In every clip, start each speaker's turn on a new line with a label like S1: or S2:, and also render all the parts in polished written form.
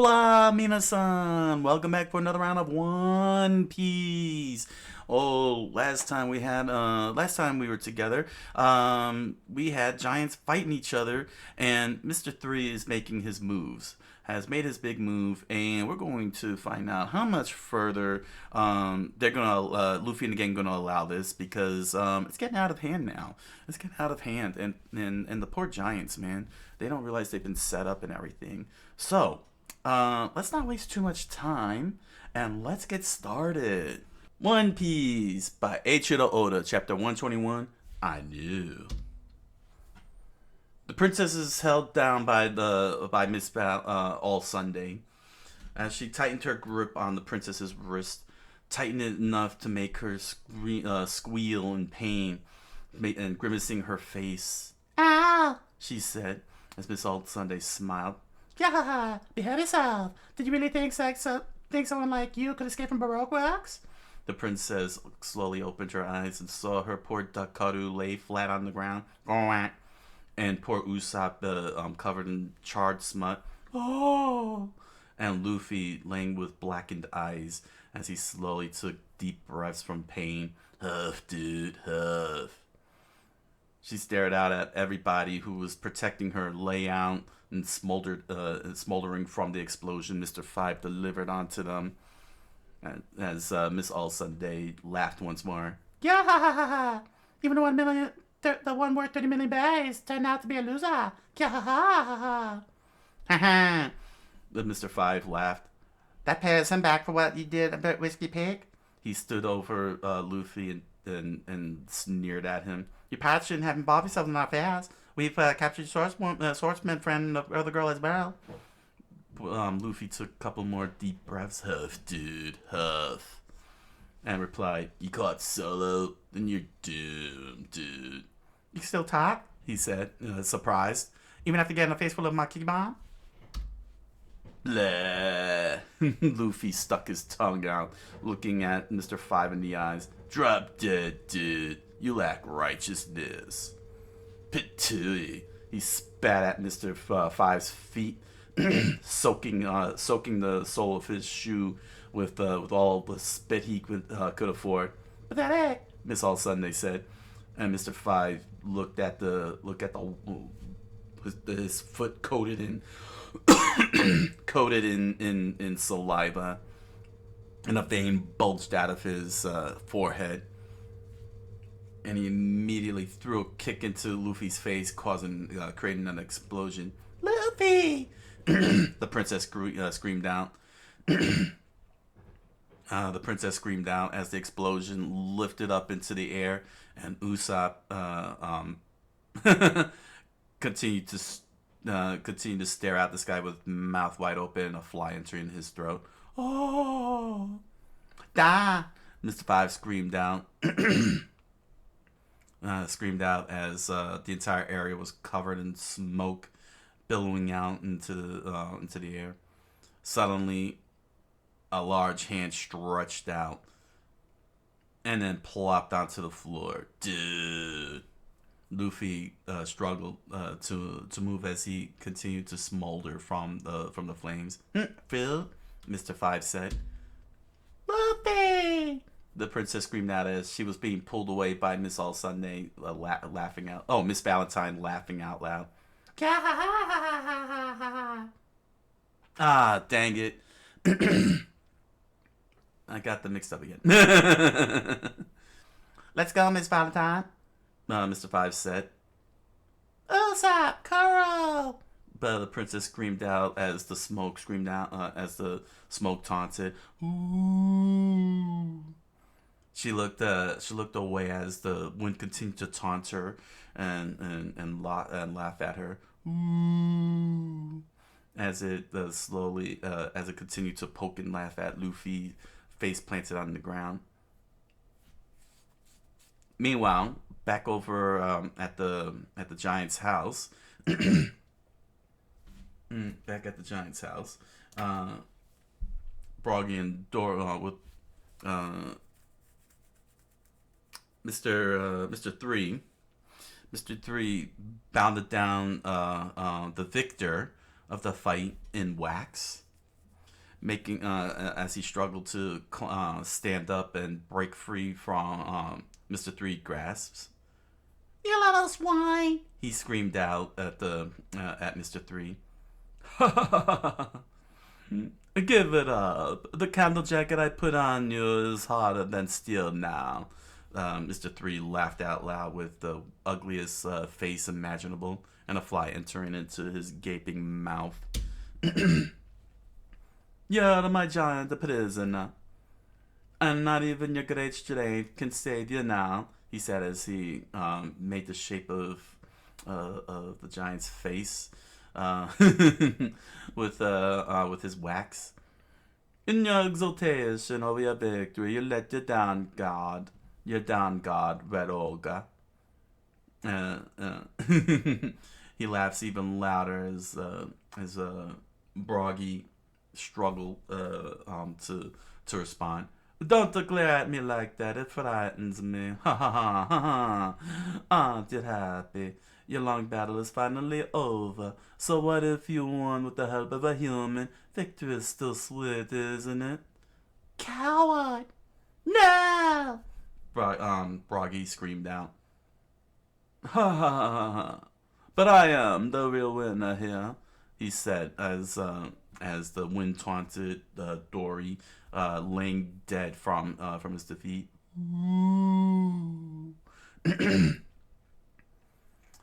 S1: Hola, minasan! Welcome back for another round of One Piece. Oh, last time we were together, we had giants fighting each other, and Mr. Three is making his moves. Has made his big move, and we're going to find out how much further Luffy and the gang gonna allow this because it's getting out of hand now. It's getting out of hand, and the poor giants, man, they don't realize they've been set up and everything. So, let's not waste too much time and let's get started. One Piece by Eiichiro Oda, chapter 121. I knew. The princess is held down by Miss All Sunday as she tightened her grip on the princess's wrist, tightened it enough to make her squeal in pain, and grimacing her face. "Ow!" she said as Miss All Sunday smiled. "Yeah, behave yourself. Did you really think someone like you could escape from Baroque works?" The princess slowly opened her eyes and saw her poor Dakaru lay flat on the ground, and poor Usopp covered in charred smut. Oh! And Luffy laying with blackened eyes as he slowly took deep breaths from pain. Huff, dude, huff. She stared out at everybody who was protecting her layout and smoldering from the explosion Mr. Five delivered onto them. As Miss All Sunday laughed once more. Yeah, even the one worth 30 million bays turned out to be a loser. Yeah, But Mr. Five laughed. That pays him back for what you did about Whiskey Pig. He stood over Luffy and sneered at him. You perhaps shouldn't have involved yourself in our affairs. We've captured your swordsman friend and the other girl as well. Luffy took a couple more deep breaths. Huff, dude, huff. And replied, "You caught Solo? Then you're doomed, dude." "You can still talk?" he said, surprised. "Even after getting a face full of my key bomb?" Blah. Luffy stuck his tongue out, looking at Mr. Five in the eyes. "Drop dead, dude. You lack righteousness." Pitui. He spat at Mr. Five's feet, soaking the sole of his shoe with all the spit he could afford. "But that ain't," Miss All Sunday said, and Mr. Five looked at his foot coated in in saliva, and a vein bulged out of his forehead. And he immediately threw a kick into Luffy's face, creating an explosion. "Luffy!" The princess screamed out. The princess screamed out as the explosion lifted up into the air, and Usopp continued to stare at the sky with mouth wide open and a fly entering his throat. "Oh, da!" Mr. Five screamed out. Screamed out as the entire area was covered in smoke, billowing out into the air. Suddenly, a large hand stretched out and then plopped onto the floor. Dude, Luffy struggled to move as he continued to smolder from the flames. "Phil," Mr. Five said. "Luffy!" The princess screamed out as she was being pulled away by Miss All Sunday, laughing out. Oh, Miss Valentine laughing out loud. Ah, dang it. I got them mixed up again. "Let's go, Miss Valentine," Mr. Five said. "Usopp, Kuro!" But the princess screamed out as the smoke taunted. Ooh. She looked away as the wind continued to taunt her and laugh at her. Ooh. As it continued to poke and laugh at Luffy, face planted on the ground. Meanwhile, back over at the giant's house. Back at the giant's house, Broggy and Dora with Mr. Three. Mr. Three bounded down the victor of the fight in wax. making as he struggled to stand up and break free from Mr. Three grasps. "You little swine!" he screamed out at Mr. Three. "Give it up. The candle jacket I put on you is harder than steel now." Mr. Three laughed out loud with the ugliest face imaginable, and a fly entering into his gaping mouth. "You're my giant prisoner, and not even your great strength can save you now," he said as he made the shape of the giant's face with his wax. "In your exultation over your victory, you let your down god, Red Olga." He laughs even louder as Broggy struggle to respond. "Don't glare at me like that. It frightens me. Ha ha ha ha ha. Aren't you happy? Your long battle is finally over. So what if you won with the help of a human? Victory is still sweet, isn't it?" "Coward! No!" Broggy screamed out. "Ha ha ha ha. But I am the real winner here," he said as the wind-taunted Dory laying dead from his defeat.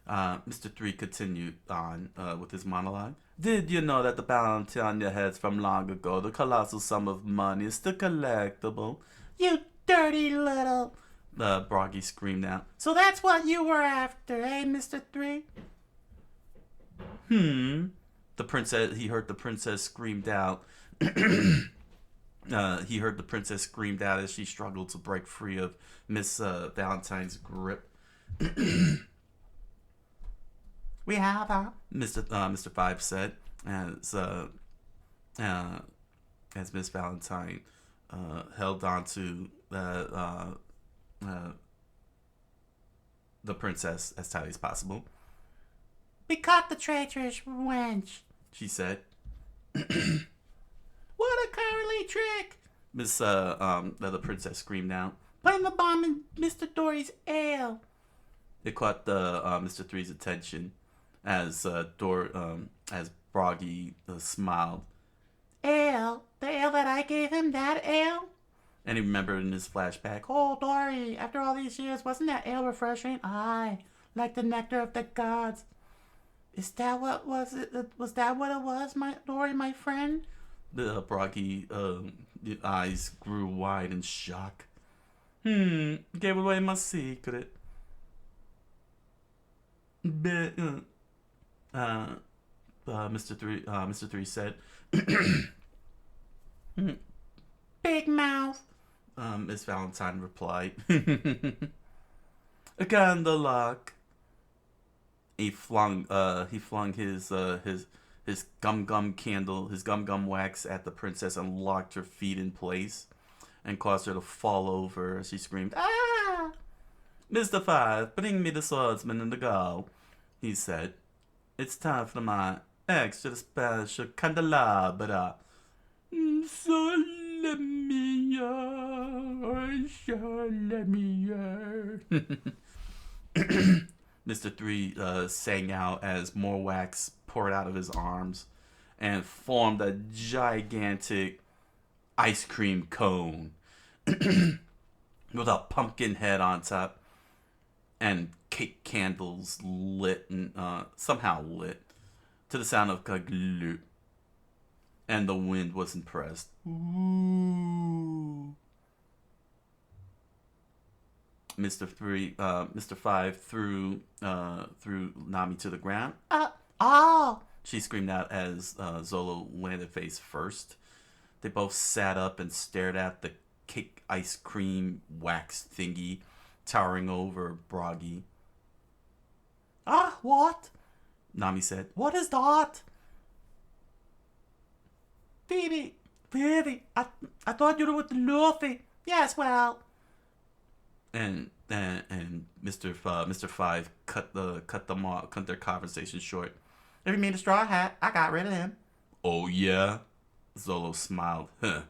S1: Mr. Three continued on with his monologue. "Did you know that the bounty on your heads from long ago, the colossal sum of money, is still collectible?" "You dirty little..." Broggy screamed out. "So that's what you were after, eh, Mr. Three?" The princess. He heard the princess screamed out. He heard the princess screamed out as she struggled to break free of Miss Valentine's grip. "We have her," Mr. Five said as Miss Valentine held on to the princess as tightly as possible. "We caught the traitorous wench," she said. "What a cowardly trick!" The princess screamed out. "Putting the bomb in Mr. Dory's ale." It caught Mr. Three's attention as Broggy smiled. "Ale? The ale that I gave him? That ale?" And he remembered in his flashback. "Oh, Dory, after all these years, wasn't that ale refreshing? Aye, like the nectar of the gods. Is that what was it? Was that what it was, my Dory, my friend?" The Broggy eyes grew wide in shock. Gave away my secret." Mr. Three said. "Big mouth," Miss Valentine replied. "Again the luck." He flung his gum candle, his gum wax at the princess and locked her feet in place and caused her to fall over as she screamed, "Ah!" "Mr. Five, bring me the swordsman and the girl," he said. "It's time for my extra special candelabra." Mr. Three sang out as more wax poured out of his arms and formed a gigantic ice cream cone with a pumpkin head on top and cake candles lit and somehow lit to the sound of glue. And the wind was impressed. Ooh. Mr. Five threw Nami to the ground. Oh! She screamed out as Zolo landed face first. They both sat up and stared at the cake ice cream wax thingy towering over Broggy. "Ah, what?" Nami said. "What is that?" Phoebe, I thought you were with Luffy." "Yes, well." And Mr. Five cut their conversation short. "If you mean the straw hat, I got rid of him." "Oh yeah?" Zolo smiled. Huh.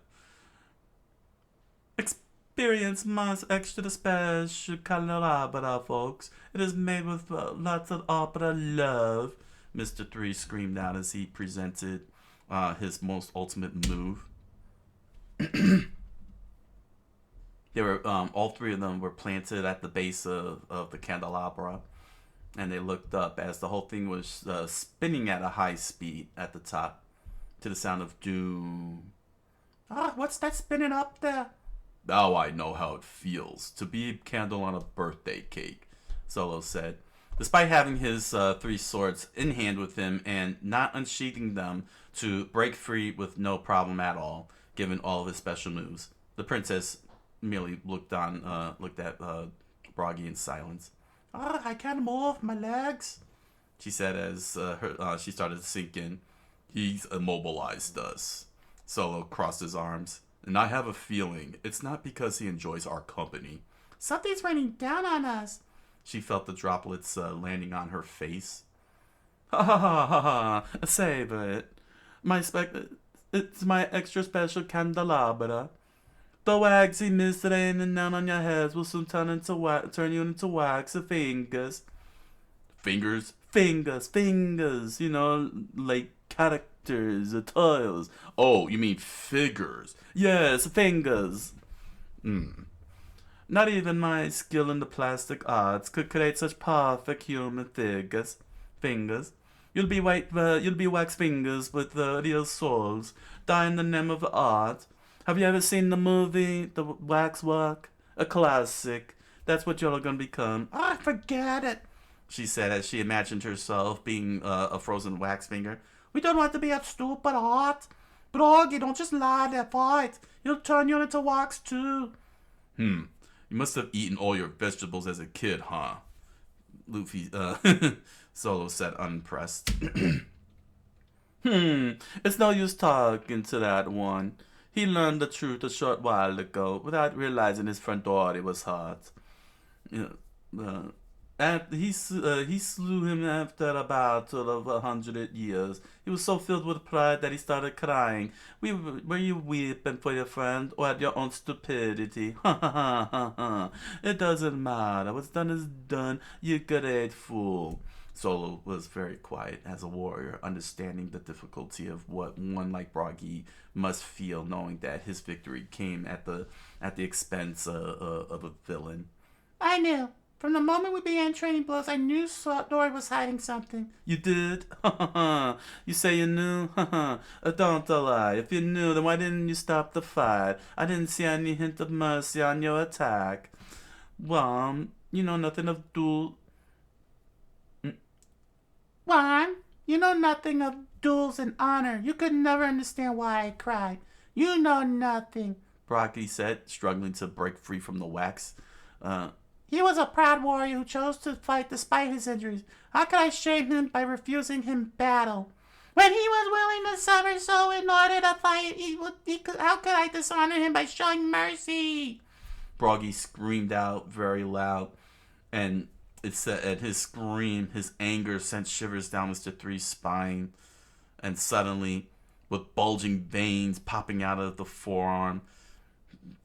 S1: Experience my extra special candelabra, folks. It is made with lots of opera love. Mr. Three screamed out as he presented his most ultimate move. They were all three of them were planted at the base of the candelabra, and they looked up as the whole thing was spinning at a high speed at the top to the sound of doom. Ah, what's that spinning up there? Now I know how it feels to be a candle on a birthday cake, Solo said. Despite having his three swords in hand with him and not unsheathing them to break free with no problem at all, given all of his special moves, the princess merely looked at Broggy in silence. Ah, I can't move my legs, she said as she started to sink in. He's immobilized us. Solo crossed his arms. And I have a feeling it's not because he enjoys our company. Something's raining down on us. She felt the droplets landing on her face. Ha ha ha ha ha! Savor it. It's my extra special candelabra. The waxy mist raining down on your heads will soon turn you into wax fingers. Fingers? Fingers. You know, like characters, tiles. Oh, you mean figures? Yes, fingers. Not even my skill in the plastic arts could create such perfect human figures. You'll be wax fingers with real souls, die in the name of art. Have you ever seen the movie, The Waxwork? A classic. That's what you're gonna become. I forget it, she said as she imagined herself being a frozen wax finger. We don't want to be a stupid art. Broggy, don't just lie there, fight. He'll turn you into wax too. You must have eaten all your vegetables as a kid, huh? Luffy, Solo said unimpressed. It's no use talking to that one. He learned the truth a short while ago without realizing his front door was hot. He slew him after about 100 years. He was so filled with pride that he started crying. Were you weeping for your friend or at your own stupidity? Ha ha ha ha ha. It doesn't matter. What's done is done. You great fool. Solo was very quiet as a warrior, understanding the difficulty of what one like Broggy must feel, knowing that his victory came at the expense of a villain. I knew. From the moment we began trading blows, I knew Dory was hiding something. You did? You say you knew? Don't lie. If you knew, then why didn't you stop the fight? I didn't see any hint of mercy on your attack. Well, you know nothing of Juan, you know nothing of duels and honor. You could never understand why I cried. You know nothing, Brocky said, struggling to break free from the wax. He was a proud warrior who chose to fight despite his injuries. How could I shame him by refusing him battle? When he was willing to suffer so in order to fight, how could I dishonor him by showing mercy? Broggy screamed out very loud, and it said at his scream, his anger sent shivers down Mr. Three's spine, and suddenly, with bulging veins popping out of the forearm,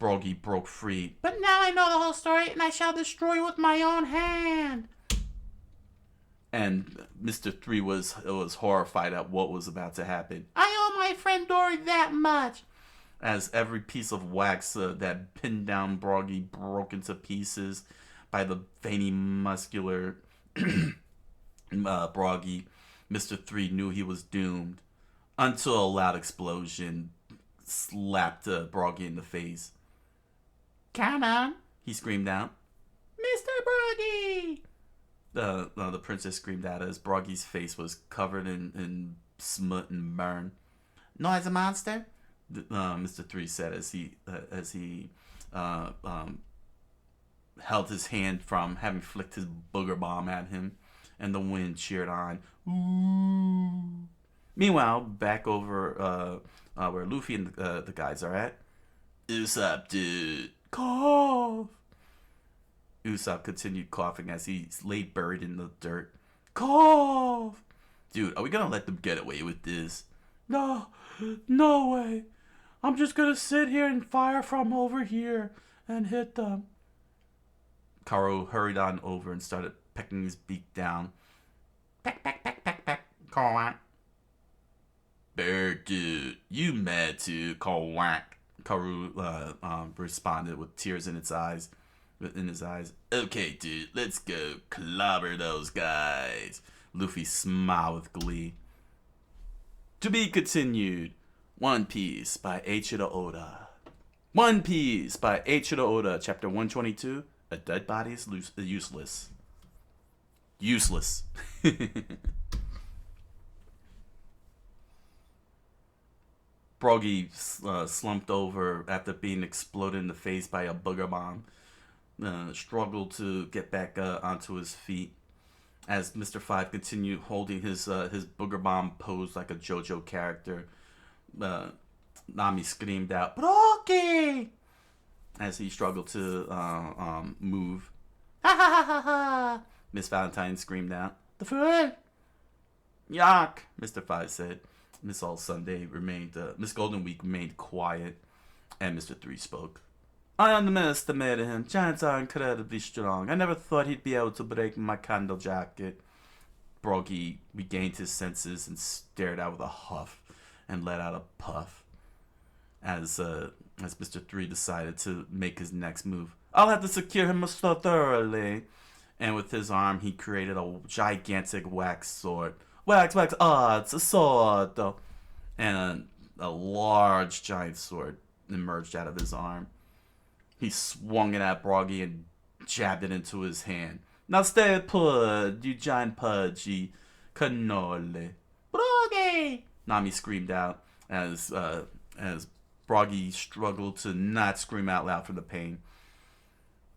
S1: Broggy broke free. But now I know the whole story, and I shall destroy you with my own hand. And Mr. Three was horrified at what was about to happen. I owe my friend Dory that much. As every piece of wax that pinned down Broggy broke into pieces by the veiny, muscular Broggy, Mr. Three knew he was doomed, until a loud explosion slapped Broggy in the face. Come on, he screamed out. Mr. Broggy! The princess screamed out as Broggy's face was covered in smut and burn. Noise a monster? Mr. Three said as he held his hand from having flicked his booger bomb at him, and the wind cheered on. Ooh. Meanwhile, back over where Luffy and the guys are at. Usopp, dude. Cough. Usopp continued coughing as he lay buried in the dirt. Cough. Dude, are we gonna let them get away with this? No, No way. I'm just gonna sit here and fire from over here and hit them. Karu hurried on over and started pecking his beak down. Peck, peck, peck, peck, peck. Quack. Dude, you mad too, quack. Karu responded with tears in his eyes. Okay, dude, let's go clobber those guys. Luffy smiled with glee. To be continued. One Piece by Eiichiro Oda. One Piece by Eiichiro Oda, Chapter 122. A dead body is useless. Useless. Broggy slumped over after being exploded in the face by a booger bomb. Struggled to get back onto his feet as Mr. Five continued holding his booger bomb pose like a JoJo character. Nami screamed out, "Broggy!" as he struggled to move. Ha ha ha ha ha! Miss Valentine screamed out, "The fool!" Yuck! Mr. Five said. Miss Golden Week remained quiet, and Mr. Three spoke. I underestimated him. Giants are incredibly strong. I never thought he'd be able to break my candle jacket. Broggy regained his senses and stared out with a huff and let out a puff as Mr. Three decided to make his next move. I'll have to secure him so thoroughly. And with his arm, he created a gigantic wax sword. Wax, it's a sword. And a large giant sword emerged out of his arm. He swung it at Broggy and jabbed it into his hand. Now stay put, you giant pudgy cannoli. Broggy! Nami screamed out as Broggy struggled to not scream out loud from the pain.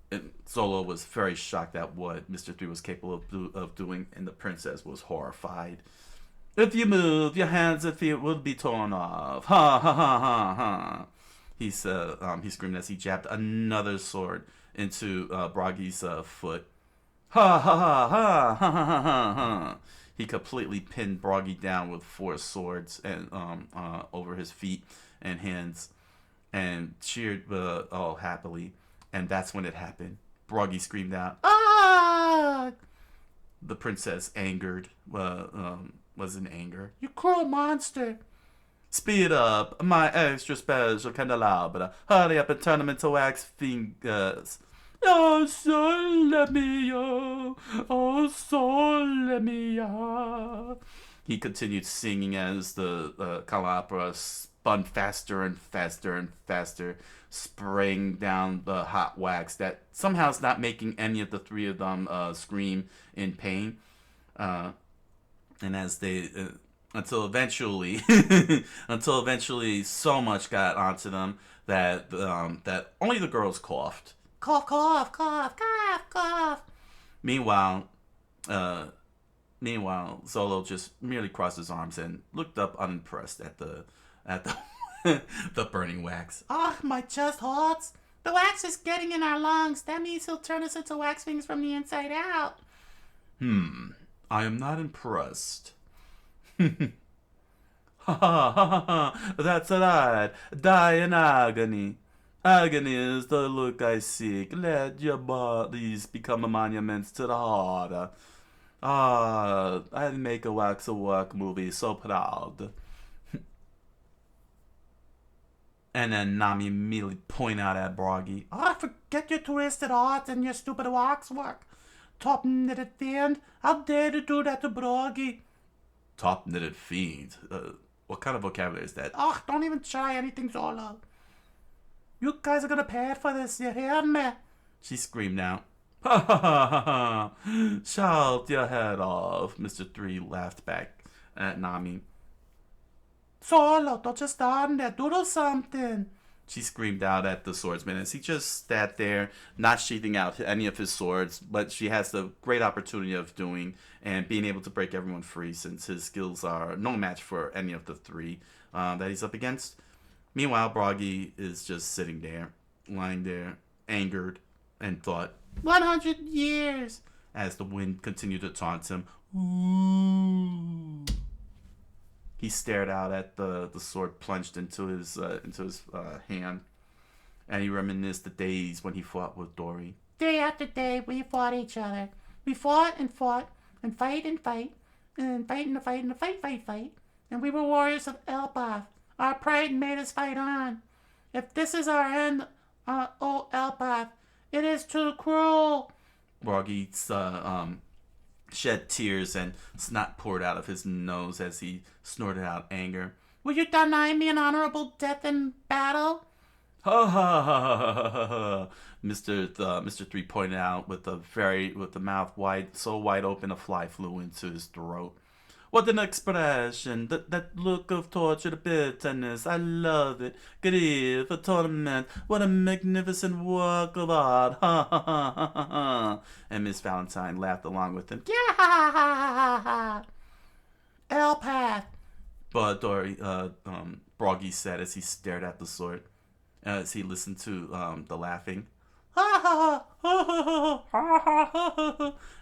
S1: And Zolo was very shocked at what Mr. Three was capable of doing, and the princess was horrified. If you move, your hands and feet will be torn off. Ha ha ha ha ha. He said. He screamed as he jabbed another sword into Broggy's foot. Ha ha ha ha ha ha ha ha. He completely pinned Broggy down with 4 swords and over his feet and hands, and cheered happily. And that's when it happened. Broggy screamed out, "Ah!" The princess, angered, was in anger. You cruel monster! Speed up, my extra special candelabra. Hurry up and turn them into wax fingers. Oh, sole mio, oh, sole mia. He continued singing as the candelabra spun faster and faster and faster, spraying down the hot wax that somehow is not making any of the 3 of them scream in pain. And as they until eventually so much got onto them that only the girls coughed. Cough, cough, cough, cough, cough. Meanwhile, Zolo just merely crossed his arms and looked up unimpressed at the the burning wax. Ah, my chest hurts. The wax is getting in our lungs. That means he'll turn us into wax things from the inside out. I am not impressed. Ha ha ha ha! That's right. Die in agony. Agony is the look I seek. Let your bodies become monuments to the heart. I'd make a wax of work movie so proud. And then Nami immediately point out at Broggy. Forget your twisted art and your stupid waxwork. Top-knitted fiend. How dare you do that to Broggy? Top-knitted fiend? What kind of vocabulary is that? Don't even try anything, Zolo. You guys are gonna pay for this, you hear me? She screamed out. Ha ha ha ha ha! Shout your head off, Mr. Three laughed back at Nami. Zolo, don't just stand there, do something! She screamed out at the swordsman as he just sat there, not sheathing out any of his swords, but she has the great opportunity of doing and being able to break everyone free since his skills are no match for any of the 3 that he's up against. Meanwhile, Broggy is just sitting there, lying there, angered, and thought, 100 years! As the wind continued to taunt him. Ooh. He stared out at the sword plunged into his hand, and he reminisced the days when he fought with Dory.
S2: Day after day, we fought each other. We fought and fought, and fight and fight, and fight and fight and fight. And we were warriors of Elbaf. Our pride made us fight on. If this is our end, oh Elbaf, it is too cruel.
S1: Froggy shed tears and snot poured out of his nose as he snorted out anger.
S2: Will you deny me an honorable death in battle?
S1: Ha ha ha ha ha ha! Mr. Three pointed out with the mouth so wide open a fly flew into his throat. What an expression! That look of tortured bitterness. I love it. Grief, a torment. What a magnificent work of art! Ha ha ha ha ha ha! And Miss Valentine laughed along with him.
S2: Yeah ha ha ha ha ha! Elpath.
S1: But Broggy said as he stared at the sword, as he listened to the laughing.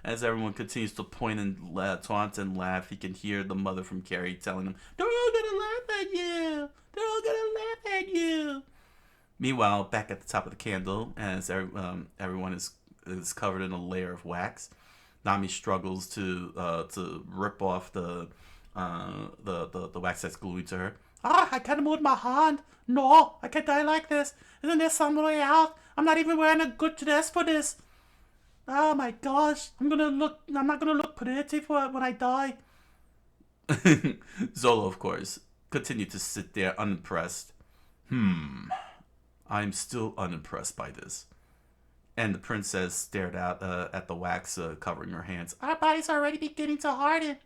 S1: As everyone continues to point and taunt and laugh, he can hear the mother from Carrie telling him, "They're all gonna laugh at you! They're all gonna laugh at you!" Meanwhile, back at the top of the candle, as everyone is covered in a layer of wax, Nami struggles to rip off the wax that's glued to her.
S2: I can't move my hand. No, I can't die like this. Isn't there some way out? I'm not even wearing a good dress for this. Oh my gosh, I'm not gonna look pretty for it when I die.
S1: Zolo, of course, continued to sit there unimpressed. I'm still unimpressed by this. And the princess stared out at the wax covering her hands.
S2: Our body's already beginning to harden.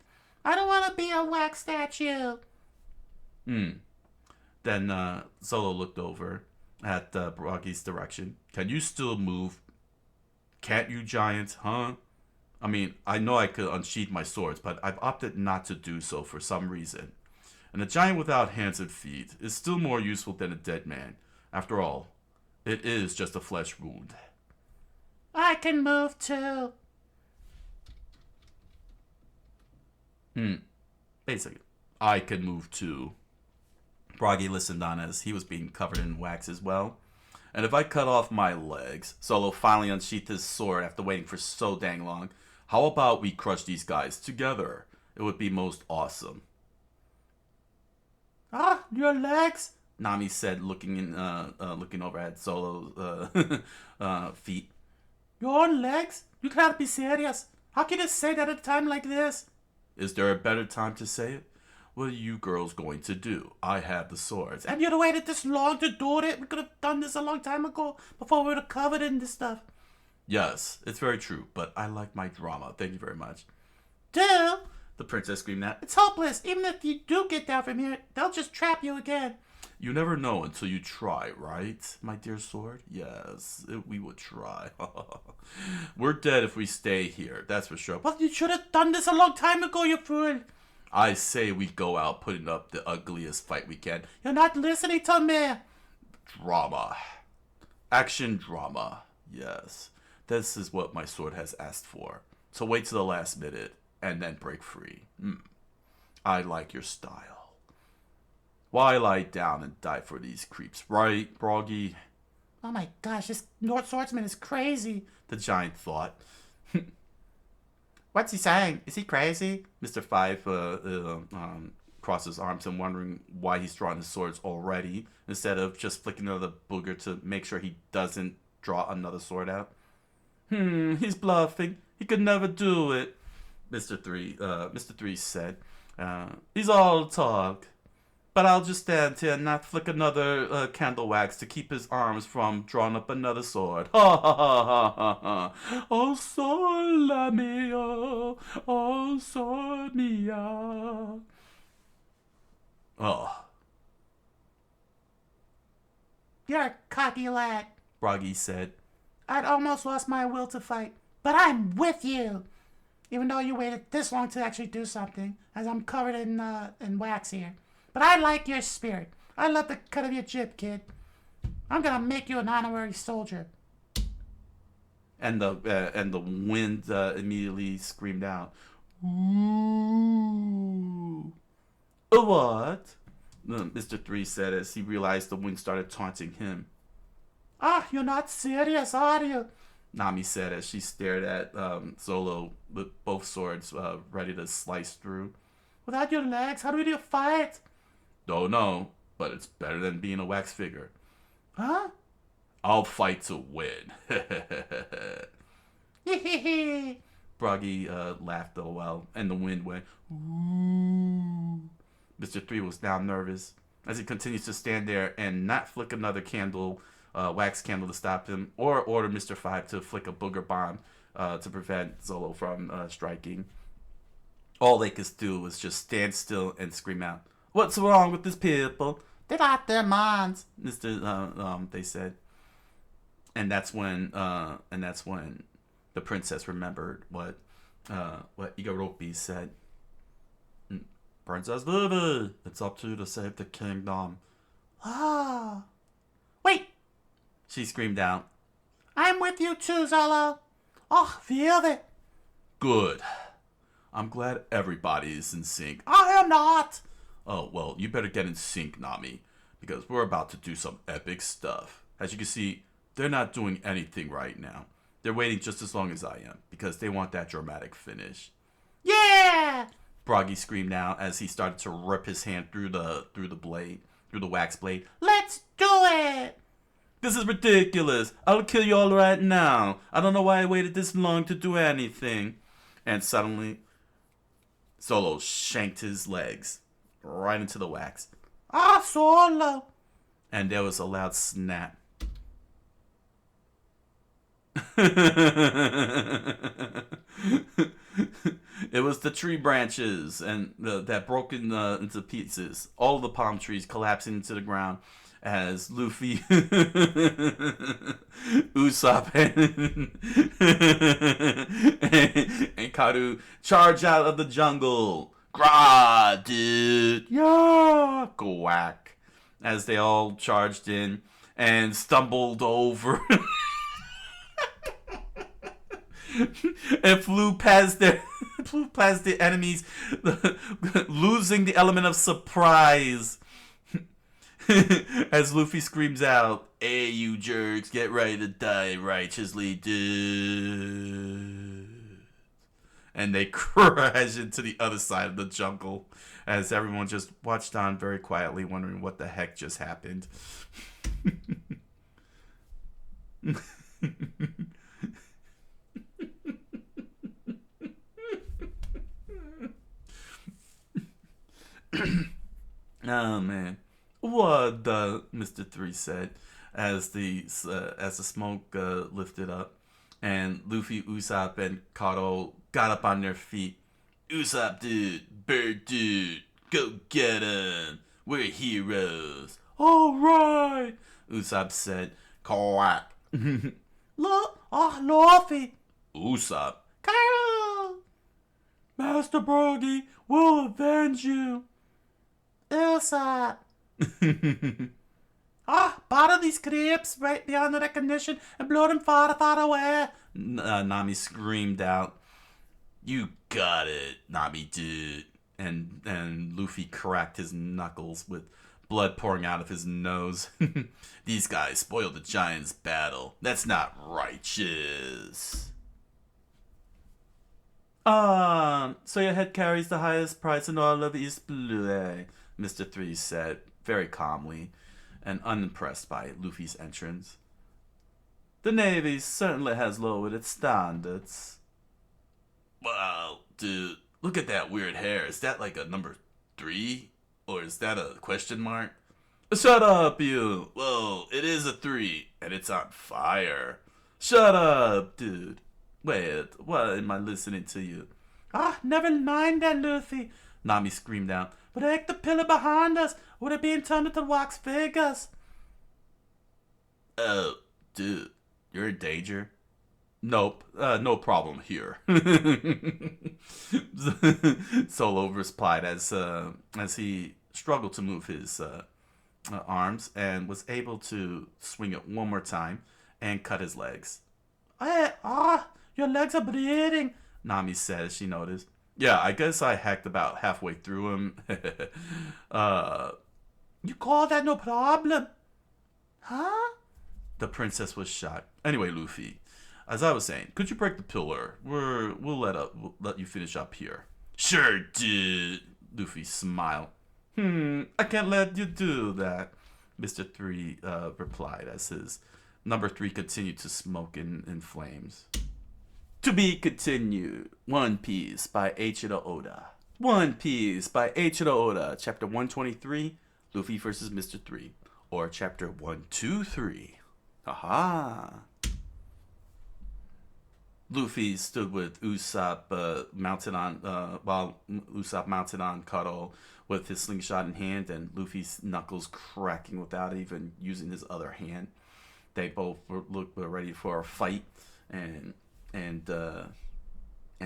S2: I don't want to be a wax statue.
S1: Then Zolo looked over at Broggy's direction. Can you still move? Can't you, giant? Huh? I mean, I know I could unsheath my swords, but I've opted not to do so for some reason. And a giant without hands and feet is still more useful than a dead man. After all, it is just a flesh wound.
S2: I can move too.
S1: Basically, I can move too. Broggy listened on as he was being covered in wax as well. And if I cut off my legs, Zolo finally unsheathed his sword after waiting for so dang long. How about we crush these guys together? It would be most awesome.
S2: Your legs?
S1: Nami said, looking over at Zolo's feet.
S2: Your own legs? You cannot be serious. How can you say that at a time like this?
S1: Is there a better time to say it? What are you girls going to do? I have the swords.
S2: And you'd waited this long to do it? We could have done this a long time ago before we were covered in this stuff.
S1: Yes, it's very true, but I like my drama. Thank you very much.
S2: Duh!
S1: The princess screamed out.
S2: It's hopeless. Even if you do get down from here, they'll just trap you again.
S1: You never know until you try, right, my dear sword? Yes, we would try. We're dead if we stay here, that's for sure.
S2: Well, you should have done this a long time ago, you fool.
S1: I say we go out putting up the ugliest fight we can.
S2: You're not listening to me.
S1: Drama. Action drama. Yes. This is what my sword has asked for. So wait till the last minute and then break free. I like your style. Why lie down and die for these creeps, right, Broggy?
S2: Oh my gosh, this North Swordsman is crazy.
S1: The giant thought.
S2: What's he saying? Is he crazy?
S1: Mr. Five crossed his arms and wondering why he's drawing his swords already instead of just flicking another booger to make sure he doesn't draw another sword out. He's bluffing. He could never do it. Mr. Three said. He's all talk. But I'll just stand here and not flick another candle wax to keep his arms from drawing up another sword. Ha ha ha ha ha ha. Oh, sole mio. Oh, sole mia. Oh.
S2: You're a cocky lad,
S1: Broggy said.
S2: I'd almost lost my will to fight, but I'm with you. Even though you waited this long to actually do something, as I'm covered in wax here. But I like your spirit. I love the cut of your jib, kid. I'm gonna make you an honorary soldier.
S1: And the wind immediately screamed out, "Ooh!" A what? Mr. Three said as he realized the wind started taunting him.
S2: Ah, you're not serious, are you?
S1: Nami said as she stared at Zolo with both swords ready to slice through.
S2: Without your legs, how do you fight?
S1: Don't know, but it's better than being a wax figure.
S2: Huh?
S1: I'll fight to win.
S2: Hehehe.
S1: Broggy laughed a while, and the wind went, ooh. Mr. Three was now nervous as he continues to stand there and not flick another candle, wax candle to stop him, or order Mr. Five to flick a booger bomb to prevent Zolo from striking. All they could do was just stand still and scream out, "What's wrong with these people?
S2: They lost their minds."
S1: They said. And that's when the princess remembered what Igaropi said. Princess Vivi, it's up to you to save the kingdom.
S2: Ah. Wait,
S1: She screamed out.
S2: I'm with you too, Zolo. Oh, Vivi.
S1: Good. I'm glad everybody is in sync.
S2: I am not.
S1: Oh, well, you better get in sync, Nami, because we're about to do some epic stuff. As you can see, they're not doing anything right now. They're waiting just as long as I am, because they want that dramatic finish.
S2: Yeah.
S1: Broggy screamed out as he started to rip his hand through the wax blade.
S2: Let's do it.
S1: This is ridiculous. I'll kill you all right now. I don't know why I waited this long to do anything. And suddenly, Solo shanked his legs right into the wax.
S2: Ah, Solo.
S1: And there was a loud snap. It was the tree branches and that broken into pieces. All the palm trees collapsing into the ground as Luffy, Usopp, and Karu charge out of the jungle. Grah, dude.
S2: Yeah.
S1: Quack. As they all charged in and stumbled over and flew past the enemies, losing the element of surprise. As Luffy screams out, "Hey, you jerks, get ready to die righteously, dude." And they crash into the other side of the jungle as everyone just watched on very quietly, wondering what the heck just happened. Oh man, what the Mr. Three said as the smoke lifted up, and Luffy, Usopp, and Karo got up on their feet. Usopp, dude, Bird, dude, go get him. We're heroes. All right, Usopp said. Quack.
S2: Luffy.
S1: Usopp.
S2: Carol.
S1: Master Broggy will avenge you.
S2: Usopp. Bother these creeps right beyond recognition and blow them far, far away.
S1: Nami screamed out. You got it, Nami dude. And Luffy cracked his knuckles with blood pouring out of his nose. These guys spoiled the giant's battle. That's not righteous. So your head carries the highest price in all of East Blue, eh? Mr. Three said, very calmly, and unimpressed by Luffy's entrance. The Navy certainly has lowered its standards. Wow, dude, look at that weird hair. Is that like a number 3? Or is that a question mark? Shut up, you! Whoa, it is a 3, and it's on fire. Shut up, dude. Wait, what am I listening to you?
S2: Never mind that, Luffy.
S1: Nami screamed out.
S2: Break the pillar behind us, or they're being turned into wax figures.
S1: Oh, dude, you're in danger? Nope, no problem here. Solo replied as he struggled to move his arms and was able to swing it one more time and cut his legs.
S2: Hey, your legs are bleeding,
S1: Nami said as she noticed. Yeah, I guess I hacked about halfway through him. uh,
S2: You call that no problem? Huh?
S1: the princess was shocked. Anyway, Luffy, as I was saying, could you break the pillar? We'll let you finish up here. Sure, dude. Luffy smiled. I can't let you do that. Mr. Three replied as his number 3 continued to smoke in flames. To be continued. One Piece by Eiichiro Oda. One Piece by Eiichiro Oda. Chapter 123, Luffy versus Mr. 3. Or Chapter 123. Haha. Luffy stood with Usopp mounted on, while Usopp mounted on Cuddle with his slingshot in hand and Luffy's knuckles cracking without even using his other hand. They both were ready for a fight and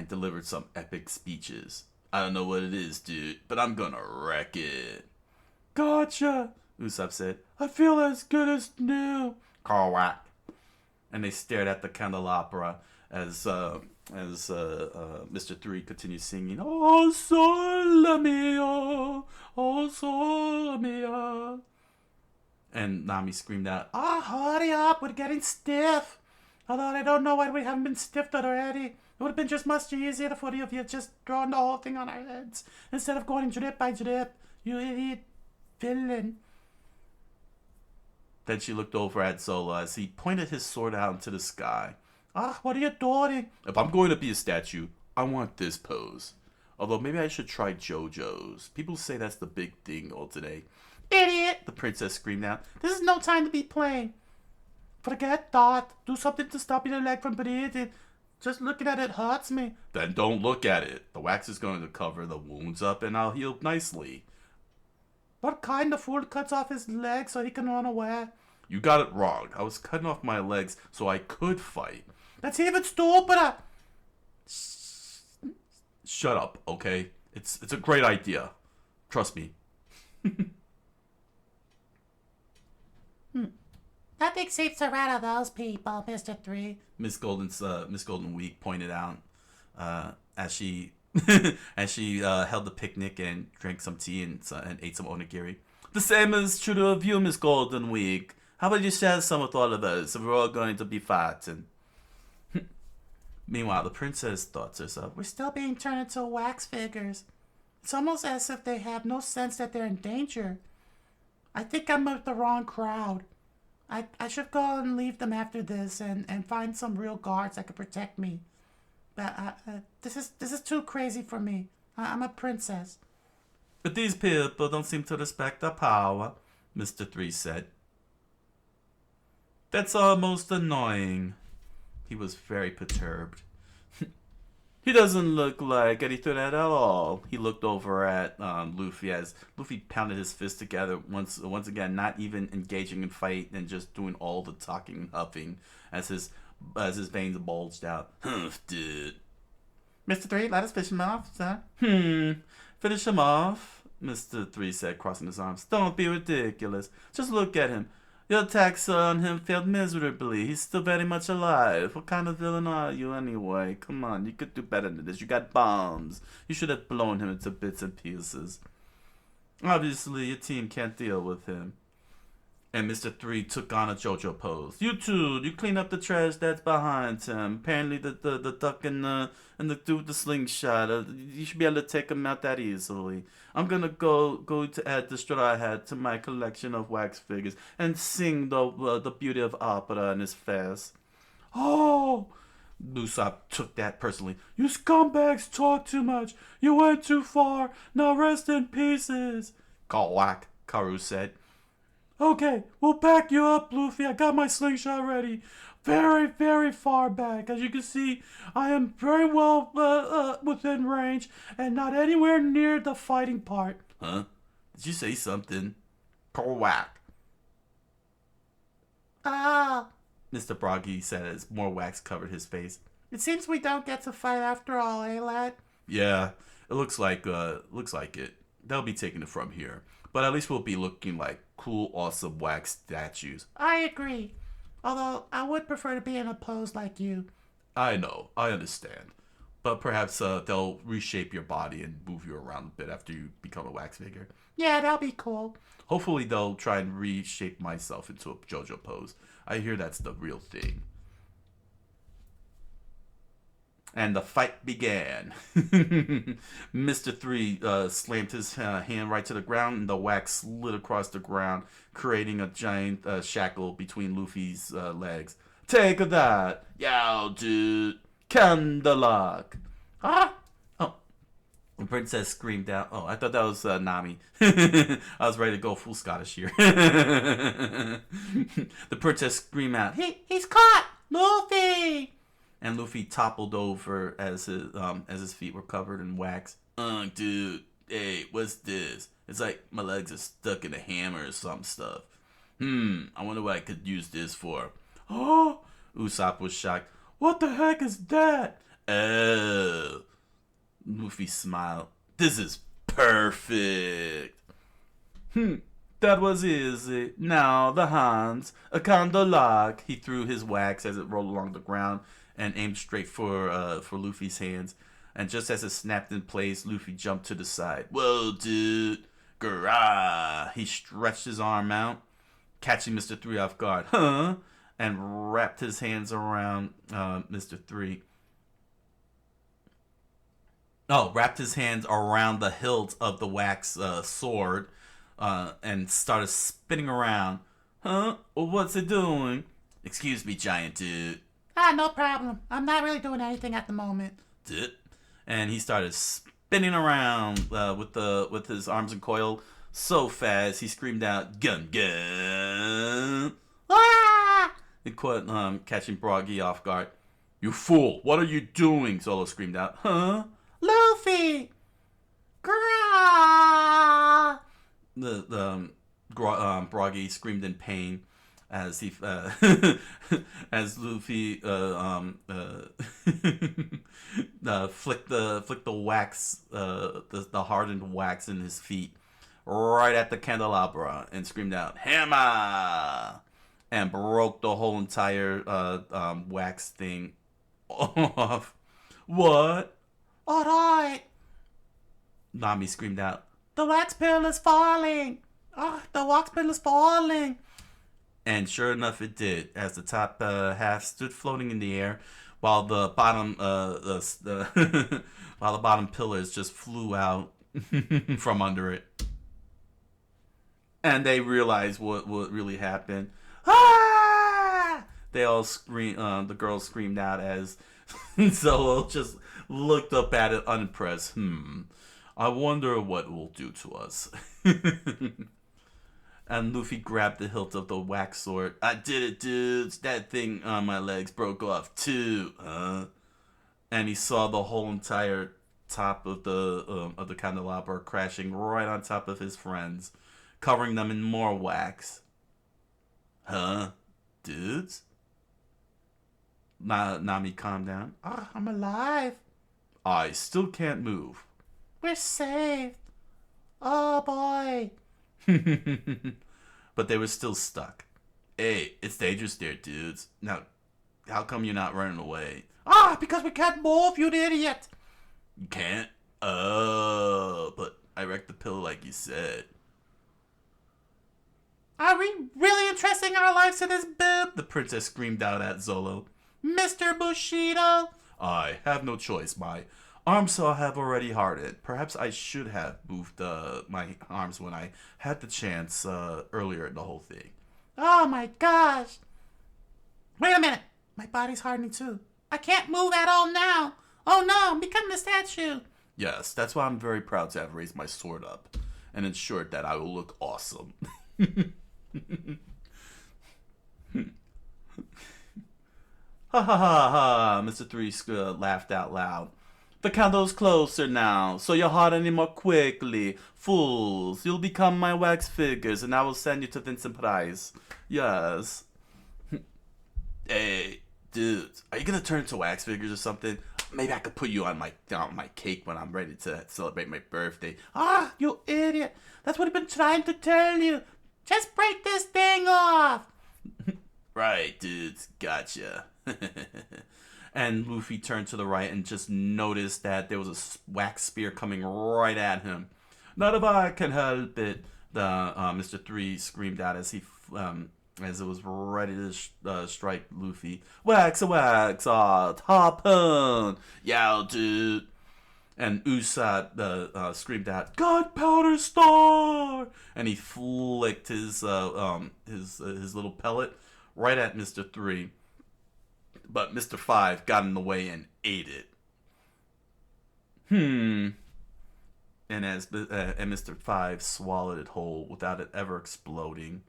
S1: delivered some epic speeches. I don't know what it is, dude, but I'm gonna wreck it.
S2: Gotcha,
S1: Usopp said.
S2: I feel as good as new.
S1: Carwack. And they stared at the candelabra as Mr. 3 continued singing, Oh Sole Mio, Oh Sole Mio. And Nami screamed out,
S2: Hurry up, we're getting stiff. Although I don't know why we haven't been stiffed already. It would have been just much easier for you if you had just drawn the whole thing on our heads instead of going drip by drip. You idiot villain.
S1: Then she looked over at Zola as he pointed his sword out into the sky.
S2: What are you doing?
S1: If I'm going to be a statue, I want this pose. Although maybe I should try JoJo's. People say that's the big thing all today.
S2: Idiot!
S1: The princess screamed out.
S2: This is no time to be playing. Forget that. Do something to stop your leg from bleeding. Just looking at it hurts me.
S1: Then don't look at it. The wax is going to cover the wounds up and I'll heal nicely.
S2: What kind of fool cuts off his leg so he can run away?
S1: You got it wrong. I was cutting off my legs so I could fight.
S2: That's even stupider.
S1: Shut up, okay? It's a great idea. Trust me.
S2: Nothing seems to rattle those people, Mr. 3.
S1: Miss Golden Week pointed out as she held the picnic and drank some tea and ate some onigiri. The same is true of you, Miss Golden Week. How about you share some with all of us? We're all going to be fighting. Meanwhile, the princess thought to herself,
S2: We're still being turned into wax figures. It's almost as if they have no sense that they're in danger. I think I'm with the wrong crowd. I should go and leave them after this and find some real guards that could protect me. But this is too crazy for me. I'm a princess.
S1: But these people don't seem to respect our power, Mr. 3 said. That's almost annoying. He was very perturbed. He doesn't look like any threat at all. He looked over at Luffy as Luffy pounded his fist together once again, not even engaging in fight and just doing all the talking and huffing as his veins bulged out. Dude.
S2: Mr. 3, let us fish him off, sir.
S1: Finish him off, Mr. 3 said, crossing his arms. Don't be ridiculous. Just look at him. Your attacks on him failed miserably. He's still very much alive. What kind of villain are you anyway? Come on, you could do better than this. You got bombs. You should have blown him into bits and pieces. Obviously, your team can't deal with him. And Mr. 3 took on a JoJo pose. You two, you clean up the trash that's behind him. Apparently the duck and the dude with the slingshot, you should be able to take him out that easily. I'm gonna go to add the straw hat to my collection of wax figures and sing the beauty of opera in his face. Oh! Usopp took that personally. You scumbags talk too much. You went too far. Now rest in pieces. Whack, Karu said.
S2: Okay, we'll back you up, Luffy. I got my slingshot ready. Very, very far back. As you can see, I am very well within range and not anywhere near the fighting part.
S1: Huh? Did you say something? Whack. Mr. Broggy said as more wax covered his face.
S2: It seems we don't get to fight after all, eh, lad?
S1: Yeah, it looks like it. They'll be taking it from here. But at least we'll be looking like cool, awesome wax statues.
S2: I agree. Although, I would prefer to be in a pose like you.
S1: I know. I understand. But perhaps they'll reshape your body and move you around a bit after you become a wax figure.
S2: Yeah, that'll be cool.
S1: Hopefully they'll try and reshape myself into a JoJo pose. I hear that's the real thing. And the fight began. Mr. 3 slammed his hand right to the ground, and the wax slid across the ground, creating a giant shackle between Luffy's legs. Take that! Yow, dude! Candlelock!
S2: Huh?
S1: Oh. The princess screamed out. Oh, I thought that was Nami. I was ready to go full Scottish here. The princess screamed out,
S2: He's caught! Luffy!
S1: and Luffy toppled over as his feet were covered in wax. Dude, hey, what's this? It's like my legs are stuck in a hammer or some stuff. I wonder what I could use this for. Oh, Usopp was shocked. What the heck is that? Oh, Luffy smiled. This is perfect. That was easy. Now the hands. A candlelock. He threw his wax as it rolled along the ground and aimed straight for Luffy's hands. And just as it snapped in place, Luffy jumped to the side. Whoa, dude. Grah. He stretched his arm out, catching Mr. 3 off guard. Huh? And wrapped his hands around Mr. 3. Oh, wrapped his hands around the hilt of the wax sword and started spinning around. Huh? What's it doing? Excuse me, giant dude.
S2: No problem. I'm not really doing anything at the moment.
S1: And he started spinning around with his arms uncoiled so fast he screamed out, "Gun, gun!"
S2: Ah!
S1: It caught catching Broggy off guard. You fool! What are you doing? Zolo screamed out. Huh?
S2: Luffy! Grah!
S1: Broggy screamed in pain as he as Luffy flicked the wax the hardened wax in his feet right at the candelabra and screamed out, "Hammer!" and broke the whole entire wax thing off. What?
S2: Alright!
S1: Nami screamed out.
S2: The wax pill is falling! The wax pill is falling!
S1: And sure enough, it did, as the top half stood floating in the air, while the bottom while the bottom pillars just flew out from under it. And they realized what really happened. Ah! They all screamed. The girls screamed out as Zolo just looked up at it unimpressed. I wonder what it will do to us. And Luffy grabbed the hilt of the wax sword. I did it, dudes. That thing on my legs broke off too. And he saw the whole entire top of the candelabra crashing right on top of his friends, covering them in more wax. Huh? Dudes? Nami, calm down.
S2: I'm alive.
S1: I still can't move.
S2: We're saved. Oh boy.
S1: But they were still stuck. Hey, it's dangerous there, dudes. Now, how come you're not running away?
S2: Because we can't move, you idiot.
S1: You can't? Oh, but I wrecked the pillow like you said.
S2: Are we really entrusting our lives to this boob?
S1: The princess screamed out at Zolo.
S2: Mr. Bushido?
S1: I have no choice. My arms have already hardened. Perhaps I should have moved my arms when I had the chance earlier in the whole thing.
S2: Oh my gosh. Wait a minute. My body's hardening too. I can't move at all now. Oh no, I'm becoming a statue.
S1: Yes, that's why I'm very proud to have raised my sword up and ensured that I will look awesome. Ha ha ha ha, Mr. 3 laughed out loud. The candle's closer now, so you'll harden it more quickly. Fools, you'll become my wax figures and I will send you to Vincent Price. Yes. Hey, dudes, are you gonna turn into wax figures or something? Maybe I could put you on my cake when I'm ready to celebrate my birthday.
S2: You idiot. That's what I've been trying to tell you. Just break this thing off.
S1: Right, dudes, gotcha. And Luffy turned to the right and just noticed that there was a wax spear coming right at him. Not if I can help it, the Mr. 3 screamed out as it was ready to strike Luffy. Wax a wax, harpoon! Yow, dude! And Usopp screamed out, "Gunpowder Star!" And he flicked his little pellet right at Mr. 3. But Mr. 5 got in the way and ate it. And and Mr. 5 swallowed it whole without it ever exploding.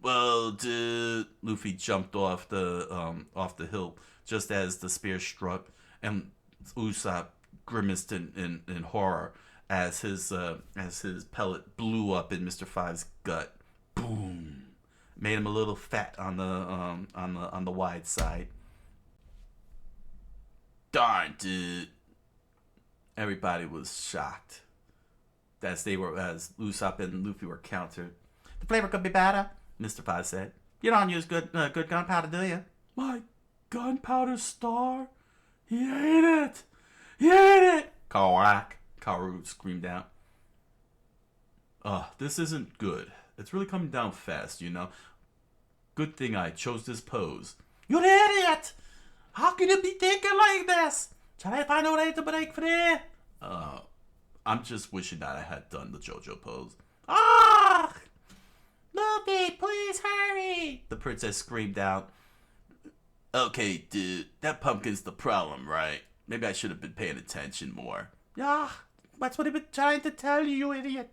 S1: Well, dude, Luffy jumped off the hill just as the spear struck, and Usopp grimaced in horror as his pellet blew up in Mr. 5's gut. Boom! Made him a little fat on the wide side. Darn, dude! Everybody was shocked as Usopp and Luffy were countered. The flavor could be better, Mr. 5 said. You don't use good gunpowder, do you? My gunpowder star? He ate it! He ate it! Karak, Karu screamed out. This isn't good. It's really coming down fast, you know. Good thing I chose this pose. You idiot! How can you be thinking like this? Shall I find a way to break free? I'm just wishing that I had done the JoJo pose. Ah!
S2: Luffy, please hurry!
S1: The princess screamed out. Okay, dude, that pumpkin's the problem, right? Maybe I should have been paying attention more.
S2: Yeah, that's what I've been trying to tell you, you idiot.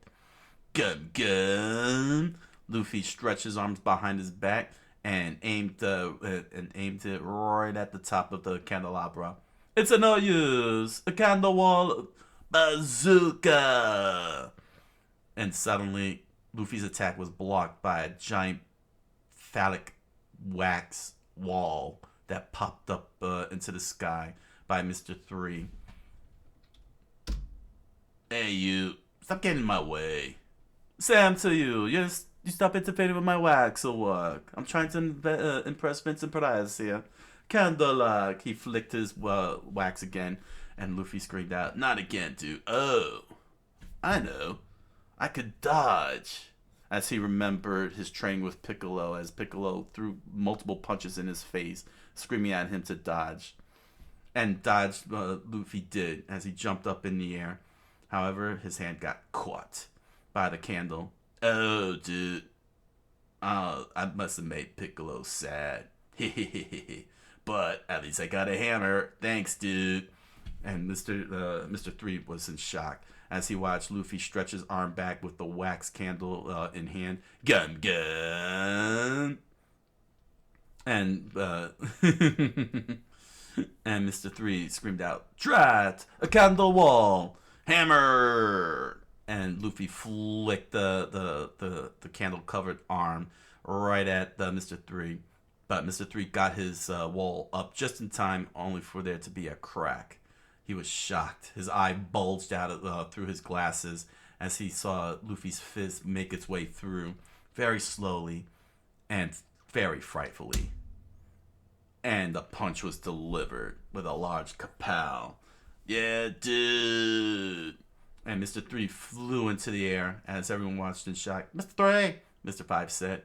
S1: Gun. Luffy stretched his arms behind his back and aimed it right at the top of the candelabra. It's a no use. A candle wall bazooka. And suddenly, Luffy's attack was blocked by a giant phallic wax wall that popped up into the sky by Mr. 3. Hey, you. Stop getting in my way. Sam, to you. You stop interfering with my wax or what? I'm trying to impress Vincent Price here. Candlelock. He flicked his wax again, and Luffy screamed out, "Not again, dude. Oh, I know. I could dodge." As he remembered his training with Piccolo, as Piccolo threw multiple punches in his face, screaming at him to dodge. And dodge Luffy did as he jumped up in the air. However, his hand got caught by the candle. Oh, dude. Oh, I must have made Piccolo sad. But at least I got a hammer. Thanks, dude. And Mr. 3 was in shock as he watched Luffy stretch his arm back with the wax candle in hand. Gun. And and Mr. 3 screamed out, "Drat! A candle wall! Hammer!" And Luffy flicked the candle-covered arm right at Mr. 3. But Mr. 3 got his wall up just in time, only for there to be a crack. He was shocked. His eye bulged out through his glasses as he saw Luffy's fist make its way through, very slowly and very frightfully. And the punch was delivered with a large kapow. Yeah, dude. And Mr. 3 flew into the air as everyone watched in shock. "Mr. 3, Mr. 5 said.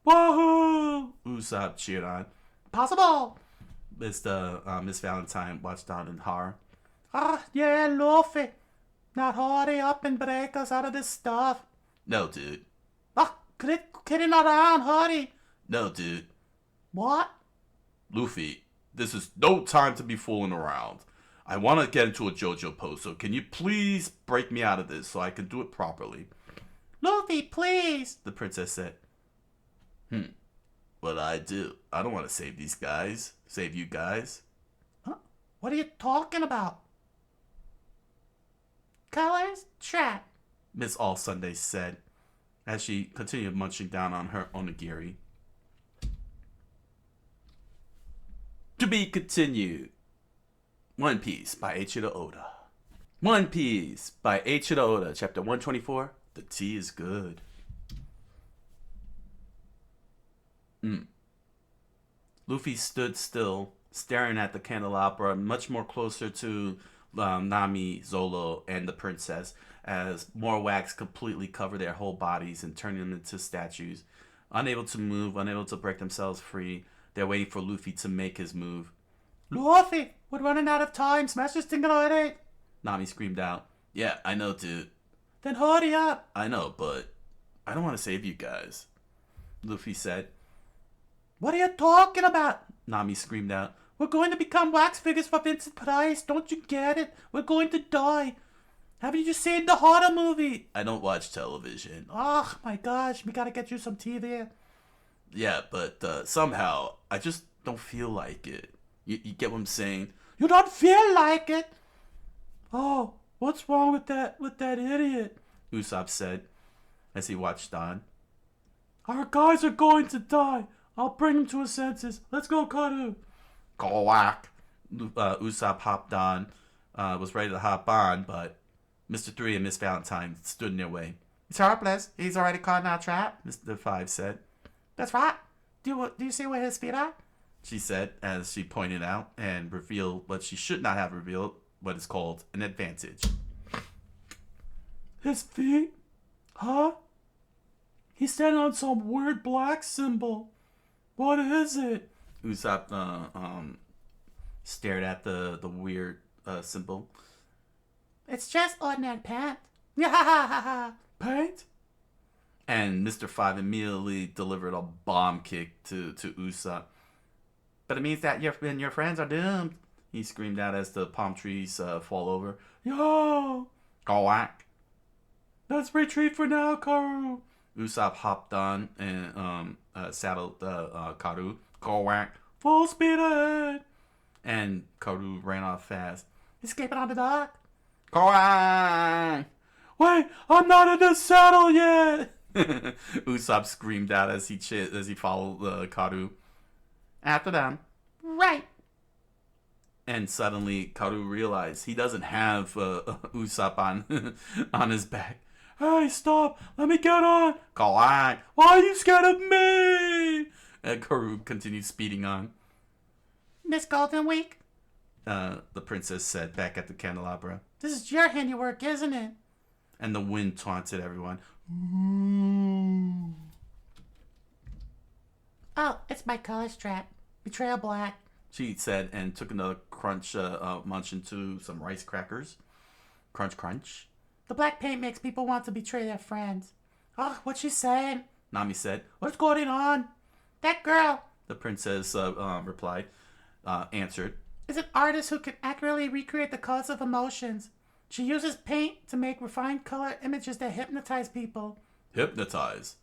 S1: "Woohoo!" Usopp cheered on.
S2: Possible!
S1: Miss Valentine watched on in horror.
S2: Yeah, Luffy. Now hurry up and break us out of this stuff.
S1: No, dude.
S2: Kidding around, hurry.
S1: No, dude.
S2: What?
S1: Luffy, this is no time to be fooling around. I want to get into a JoJo pose, so can you please break me out of this so I can do it properly?
S2: Luffy, please,
S1: the princess said. What I do? I don't want to save these guys. Save you guys.
S2: Huh? What are you talking about? Colors? Chat.
S1: Miss All Sunday said as she continued munching down on her onigiri. To be continued. One Piece by Eiichiro Oda. One Piece by Eiichiro Oda, chapter 124. The tea is good. Luffy stood still staring at the candelabra, much more closer to Nami, Zolo, and the princess, as more wax completely cover their whole bodies and turn them into statues. Unable to move, unable to break themselves free, they're waiting for Luffy to make his move.
S2: Luffy, we're running out of time. Smash this thing already.
S1: Nami screamed out. Yeah, I know, dude.
S2: Then hurry up.
S1: I know, but I don't want to save you guys, Luffy said.
S2: What are you talking about?
S1: Nami screamed out.
S2: We're going to become wax figures for Vincent Price. Don't you get it? We're going to die. Haven't you seen the horror movie?
S1: I don't watch television.
S2: Oh my gosh, we gotta get you some TV.
S1: Yeah, but somehow I just don't feel like it. You get what I'm saying?
S2: You don't feel like it? Oh, what's wrong with that idiot?
S1: Usopp said as he watched on.
S2: Our guys are going to die. I'll bring him to his senses. Let's go, Karu.
S1: Go whack. Usopp hopped on, was ready to hop on, but Mr. 3 and Miss Valentine stood in their way.
S2: It's hopeless. He's already caught in our trap.
S1: Mr. 5 said.
S2: That's right. Do you see where his feet are?
S1: She said as she pointed out and revealed what she should not have revealed, what is called an advantage.
S2: His feet? Huh? He's standing on some weird black symbol. What is it?
S1: Usopp stared at the weird symbol.
S2: It's just ordinary paint. Paint?
S1: And Mr. 5 immediately delivered a bomb kick to Usopp. But it means that your friends are doomed, he screamed out as the palm trees fall over.
S2: Yo!
S1: Go whack.
S2: Let's retreat for now, Karu.
S1: Usopp hopped on and saddled Karu. Go whack.
S2: Full speed ahead.
S1: And Karu ran off fast.
S2: Escaping on the dock.
S1: Go whack.
S2: Wait, I'm not in the saddle yet.
S1: Usopp screamed out as he followed Karu. After them.
S2: Right.
S1: And suddenly Karu realized he doesn't have Usopp on his back.
S2: Hey, stop! Let me get on!
S1: Kawaii!
S2: Why are you scared of me?
S1: And Karu continued speeding on.
S2: Miss Golden Week?
S1: The princess said back at the candelabra.
S2: This is your handiwork, isn't it?
S1: And the wind taunted everyone.
S2: Oh, it's my color strap. Betrayal black.
S1: She said and took another munch into some rice crackers. Crunch, crunch.
S2: The black paint makes people want to betray their friends. Oh, what's she saying?
S1: Nami said.
S2: What's going on? That girl,
S1: The princess replied, answered.
S2: is an artist who can accurately recreate the colors of emotions. She uses paint to make refined color images that hypnotize people.
S1: Hypnotize?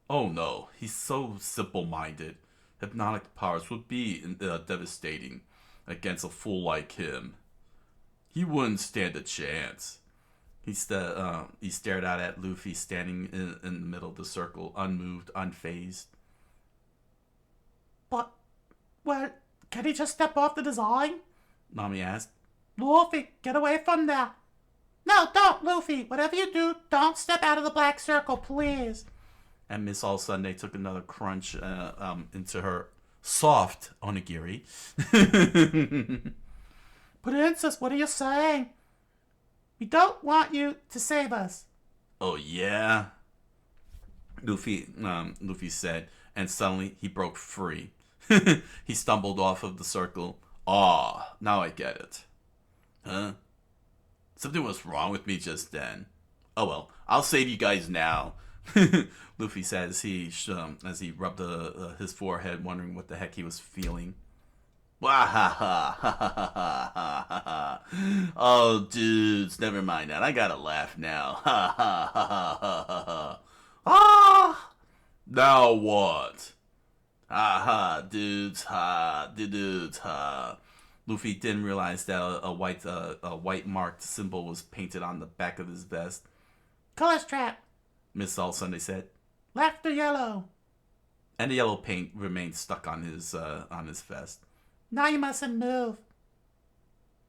S1: Oh no, he's so simple-minded. Hypnotic powers would be devastating against a fool like him. He wouldn't stand a chance. He stared out at Luffy standing in the middle of the circle, unmoved, unfazed.
S2: But, well, can he just step off the design?
S1: Nami asked.
S2: Luffy, get away from there. No, don't, Luffy. Whatever you do, don't step out of the black circle, please.
S1: And Miss All Sunday took another crunch into her soft onigiri.
S2: Princess, what are you saying? We don't want you to save us.
S1: Oh yeah? Luffy said, and suddenly he broke free. He stumbled off of the circle. Ah, now I get it. Huh? Something was wrong with me just then. Oh well, I'll save you guys now. Luffy said as he rubbed his forehead, wondering what the heck he was feeling. Oh, dudes, never mind that. I gotta laugh now. Ah! Now what? Dudes, dudes, Luffy didn't realize that a white marked symbol was painted on the back of his vest.
S2: Color strap.
S1: Miss All Sunday said.
S2: Left or yellow?
S1: And the yellow paint remained stuck on his vest.
S2: Now you mustn't move.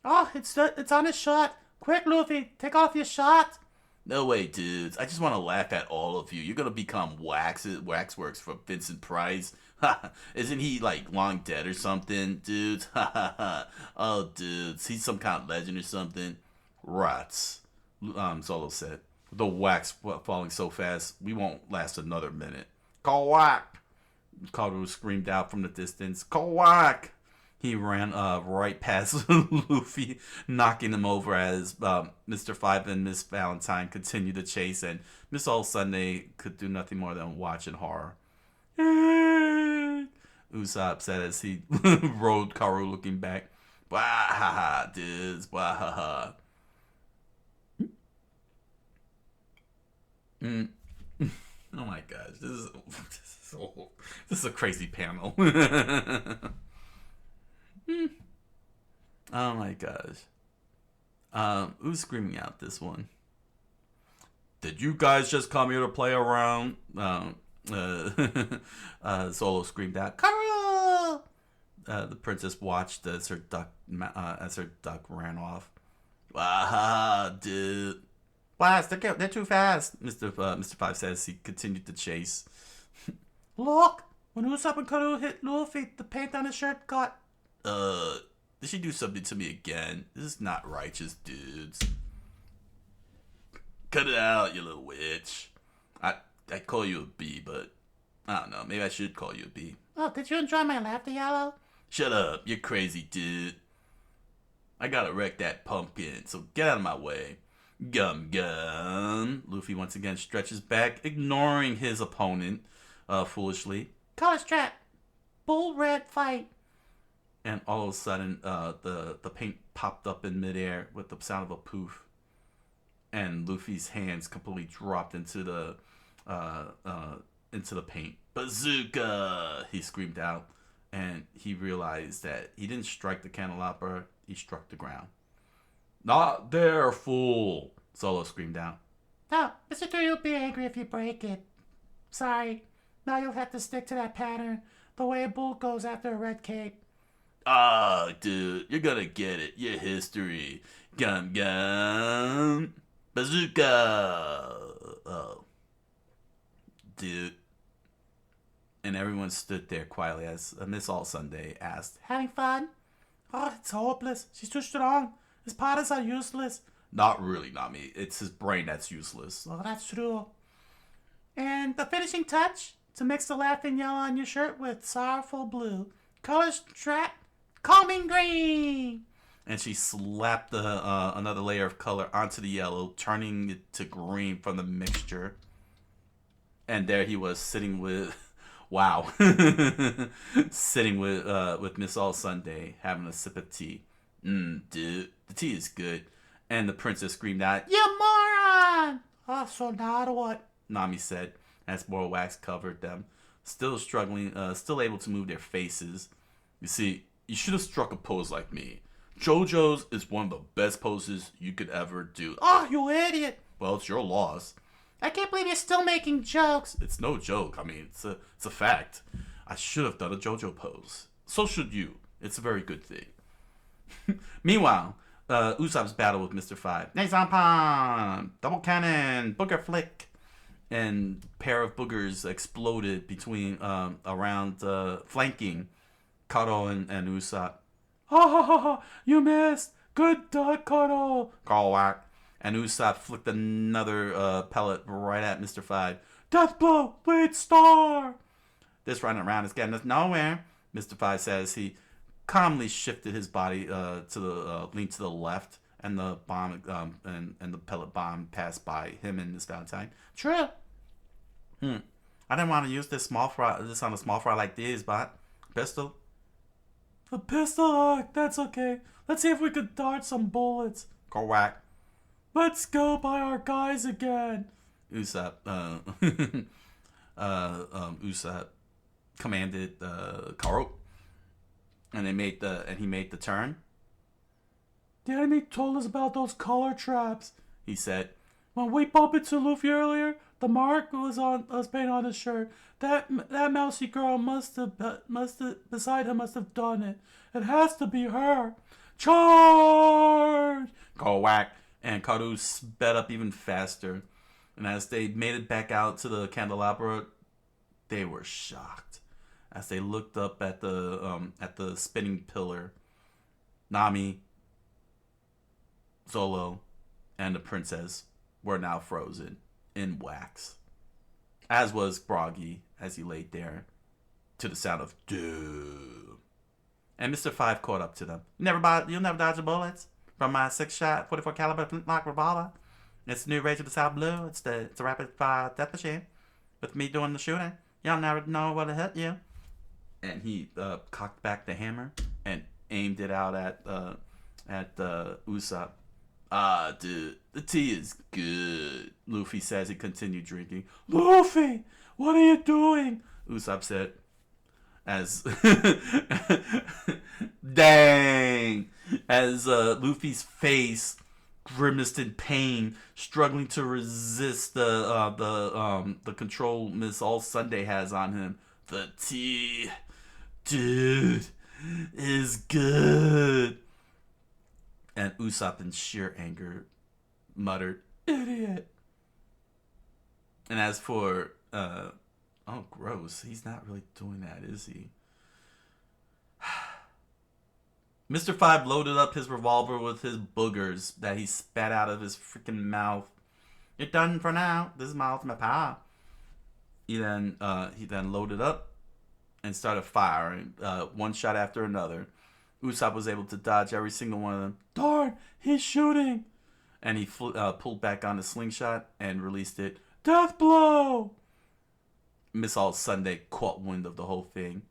S2: Oh, it's on his shirt. Quick, Luffy, take off your shirt.
S1: No way, dudes. I just want to laugh at all of you. You're gonna become waxworks for Vincent Price. Isn't he like long dead or something, dudes? Oh, dudes, he's some kind of legend or something. Rats. Zolo said. The wax falling so fast, we won't last another minute. Kawak! Karu screamed out from the distance. Kawak! He ran right past Luffy, knocking him over as Mr. Five and Miss Valentine continued the chase, and Miss All Sunday could do nothing more than watch in horror. Usopp said as he rode Karu looking back. Wahaha, dudes, wahaha. Mm. Oh my gosh, this is a crazy panel. Oh my gosh. Who's screaming out this one? Did you guys just come here to play around? Solo screamed out, Carl! The princess watched as her duck ran off. Ah, dude. Blast, they're too fast, Mr. Five says he continued the chase.
S2: Look! When Usopp and Karu hit Luffy, the paint on his shirt got...
S1: Did she do something to me again? This is not righteous, dudes. Cut it out, you little witch. I'd call you a bee, but I don't know. Maybe I should call you a bee.
S2: Oh, did you enjoy my laughter, Yellow?
S1: Shut up. You're crazy, dude. I gotta wreck that pumpkin, so get out of my way. Gum gum. Luffy once again stretches back, ignoring his opponent foolishly.
S2: Color strap. Bull red fight.
S1: And all of a sudden, the paint popped up in midair with the sound of a poof. And Luffy's hands completely dropped into the paint. Bazooka! He screamed out, and he realized that he didn't strike the candelabra; he struck the ground. Not there, fool! Solo screamed out.
S2: No, Mr. Three will be angry if you break it. Sorry. Now you'll have to stick to that pattern, the way a bull goes after a red cape.
S1: Ah, dude, you're gonna get it. Your history. Gum gum. Bazooka! Oh. Dude. And everyone stood there quietly as Miss All Sunday asked,
S2: Having fun? Oh, it's hopeless. She's too strong. His powders are useless.
S1: Not really, Nami. It's his brain that's useless.
S2: Oh, that's true. And the finishing touch? To mix the laughing yellow on your shirt with sorrowful blue. Color strap, calming green.
S1: And she slapped another layer of color onto the yellow, turning it to green from the mixture. And there he was sitting with, wow, sitting with Miss All Sunday, having a sip of tea. Dude, the tea is good. And the princess screamed out,
S2: You moron! Oh, so now what?
S1: Nami said, as more wax covered them, still struggling, still able to move their faces. You see, you should have struck a pose like me. JoJo's is one of the best poses you could ever do.
S2: Oh, you idiot!
S1: Well, it's your loss.
S2: I can't believe you're still making jokes.
S1: It's no joke. I mean, it's a fact. I should have done a JoJo pose. So should you. It's a very good thing. Meanwhile, Usopp's battle with Mr. Five. Nezapon! Double cannon! Booger flick! And pair of boogers exploded between around flanking Karo and Usopp.
S2: Ha ha ha ha! You missed! Good duck, Karo!
S1: Callwack. And Usopp flicked another pellet right at Mr. Five.
S2: Death blow! Bleed star!
S1: This running around is getting us nowhere, Mr. Five says. He calmly shifted his body to the lean to the left, and the bomb and the pellet bomb passed by him and Miss Valentine.
S2: True.
S1: I didn't want to use this on a small fry like this, but pistol.
S2: A pistol? That's okay. Let's see if we could dart some bullets.
S1: Correct.
S2: Let's go by our guys again.
S1: Usopp, Usopp commanded Karo, and he made the turn.
S2: The enemy told us about those color traps,
S1: he said.
S2: When we bumped into Luffy earlier, the mark was painted on his shirt. That mousy girl must have beside him must have done it. It has to be her. Charge!
S1: Go whack! And Karu sped up even faster. And as they made it back out to the candelabra, they were shocked as they looked up at the spinning pillar. Nami, Zolo, and the princess were now frozen in wax, as was Groggy as he laid there to the sound of doom. And Mr. Five caught up to them. You'll never dodge the bullets from my 6-shot 44 caliber flintlock revolver. It's the new Rage of the South Blue. It's a rapid fire death machine. With me doing the shooting, you'll never know what'll hit you. And he cocked back the hammer and aimed it out at Usopp. Ah, dude, the tea is good, Luffy says. He continued drinking. Luffy, what are you doing? Usopp said. As dang, as Luffy's face grimaced in pain, struggling to resist the control Miss All Sunday has on him. The tea, dude, is good. And Usopp, in sheer anger, muttered, "Idiot." And as for oh, gross. He's not really doing that, is he? Mr. Five loaded up his revolver with his boogers that he spat out of his freaking mouth. You're done for now. This is my ultimate power. He then loaded up and started firing one shot after another. Usopp was able to dodge every single one of them. Darn, he's shooting! And he pulled back on the slingshot and released it. Death blow! Miss All Sunday caught wind of the whole thing.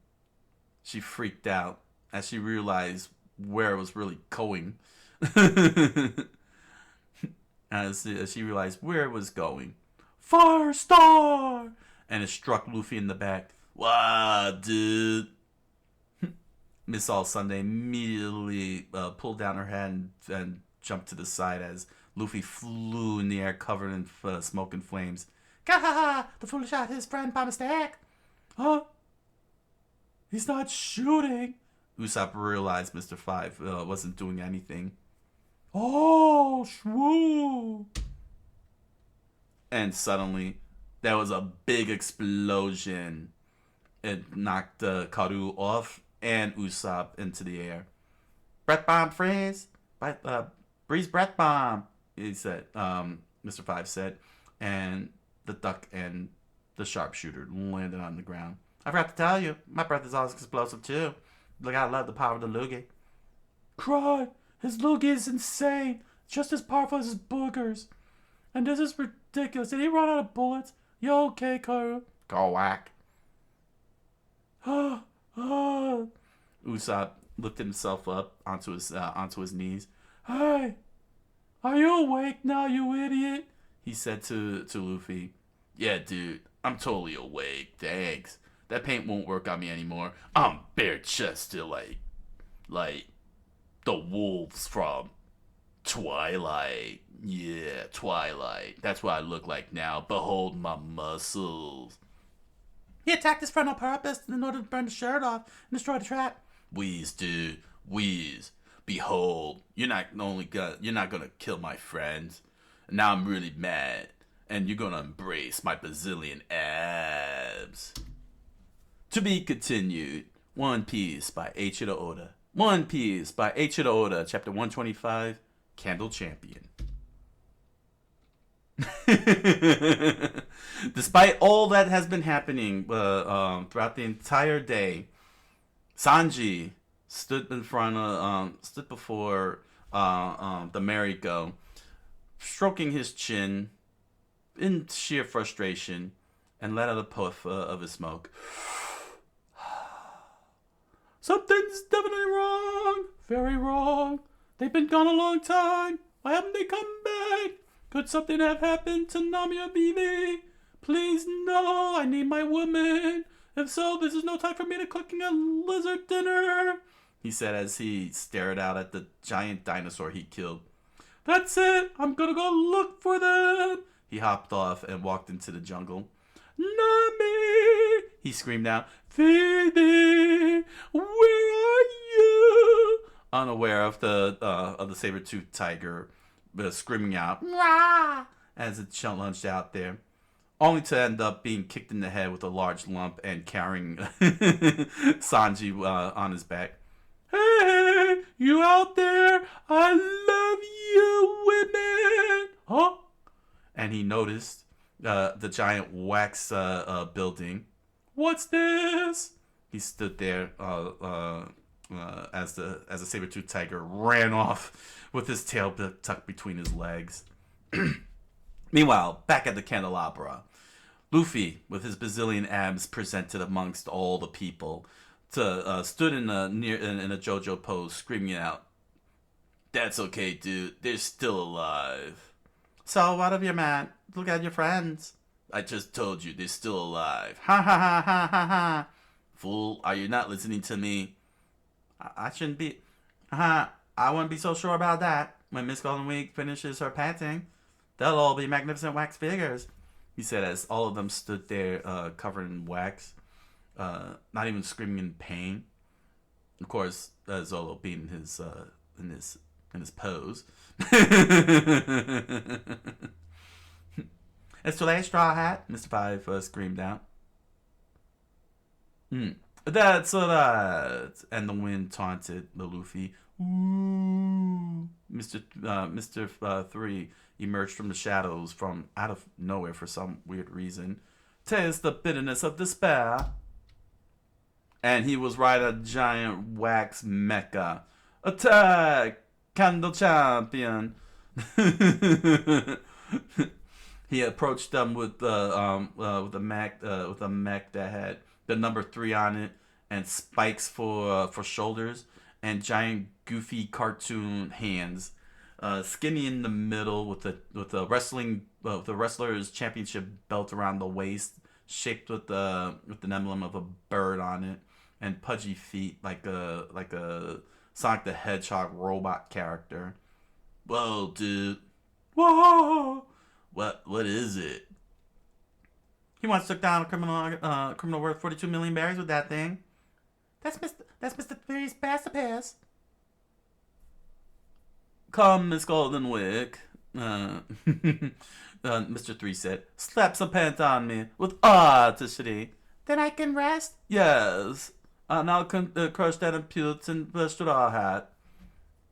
S1: She freaked out as she realized where it was really going. As she realized where it was going. Fire Star! And it struck Luffy in the back. Wow, dude. Miss All Sunday immediately pulled down her hand and jumped to the side as Luffy flew in the air covered in smoke and flames. Gah! The fool shot his friend by mistake. Huh? He's not shooting. Usopp realized Mr. Five wasn't doing anything. Oh, shwoo! And suddenly, there was a big explosion. It knocked Karu off and Usopp into the air. Breath bomb, freeze! Breeze breath bomb, he said. Mr. Five said. And the duck and the sharpshooter landed on the ground. I forgot to tell you, my breath is always explosive too. Look, I love the power of the loogie. Cry! His loogie is insane. Just as powerful as his boogers. And this is ridiculous. Did he run out of bullets? You okay, Karu? Go whack. Usopp lifted himself up onto his knees. Hey, are you awake now, you idiot? He said to Luffy. Yeah, dude, I'm totally awake. Thanks. That paint won't work on me anymore. I'm bare chested like the wolves from Twilight. Yeah, Twilight. That's what I look like now. Behold my muscles. He attacked his friend on purpose in order to burn the shirt off and destroy the trap. Wheeze, dude. Wheeze. Behold, you're not gonna kill my friends. And now I'm really mad. And you're gonna embrace my bazillion abs. To be continued. One Piece by Eiichiro Oda. One Piece by Eiichiro Oda. Chapter 125. Candle Champion. Despite all that has been happening throughout the entire day, Sanji stood before the merry-go, stroking his chin in sheer frustration, and let out a puff of his smoke. Something's definitely wrong. Very wrong. They've been gone a long time. Why haven't they come back? Could something have happened to Nami or Vivi? Please, no. I need my woman. If so, this is no time for me to cooking a lizard dinner, he said as he stared out at the giant dinosaur he killed. That's it. I'm gonna go look for them. He hopped off and walked into the jungle. Nami! He screamed out. Vivi! Where are you? Unaware of the saber-toothed tiger screaming out
S2: Rah!
S1: as it lunged out there, only to end up being kicked in the head with a large lump and carrying Sanji on his back. Hey, you out there? I love you, women! Huh? And he noticed the giant wax building. What's this? He stood there as the saber-toothed tiger ran off with his tail tucked between his legs. Meanwhile, back at the candelabra, Luffy, with his bazillion abs presented amongst all the people, stood in a JoJo pose, screaming out, "That's okay, dude. They're still alive." So what of your man? Look at your friends. I just told you they're still alive. Ha ha ha ha ha ha. Fool, are you not listening to me? I shouldn't be. I wouldn't be so sure about that. When Miss Golden Week finishes her painting, they'll all be magnificent wax figures, he said as all of them stood there covered in wax, not even screaming in pain. Of course, Zolo being in his pose. It's today's Straw Hat, Mr. Five screamed out. That's right. And the wind taunted the Luffy. Ooh. Mr. 3 emerged from the shadows from out of nowhere for some weird reason. Taste the bitterness of despair. And he was right a giant wax mecha. Attack! Candle Champion! He approached them with a mech that had the number 3 on it and spikes for shoulders and giant goofy cartoon hands. Skinny in the middle with the wrestler's championship belt around the waist, shaped with an emblem of a bird on it, and pudgy feet like a Sonic the Hedgehog robot character. Whoa, dude! Whoa! What is it? He once took down a criminal worth 42 million berries with that thing. That's Mr. 3's masterpiece. Come, Miss Goldenwick, Mr. 3 said. Slap some paint on me with artistry. Then I can rest? Yes. And I'll crush that impudence and the straw hat.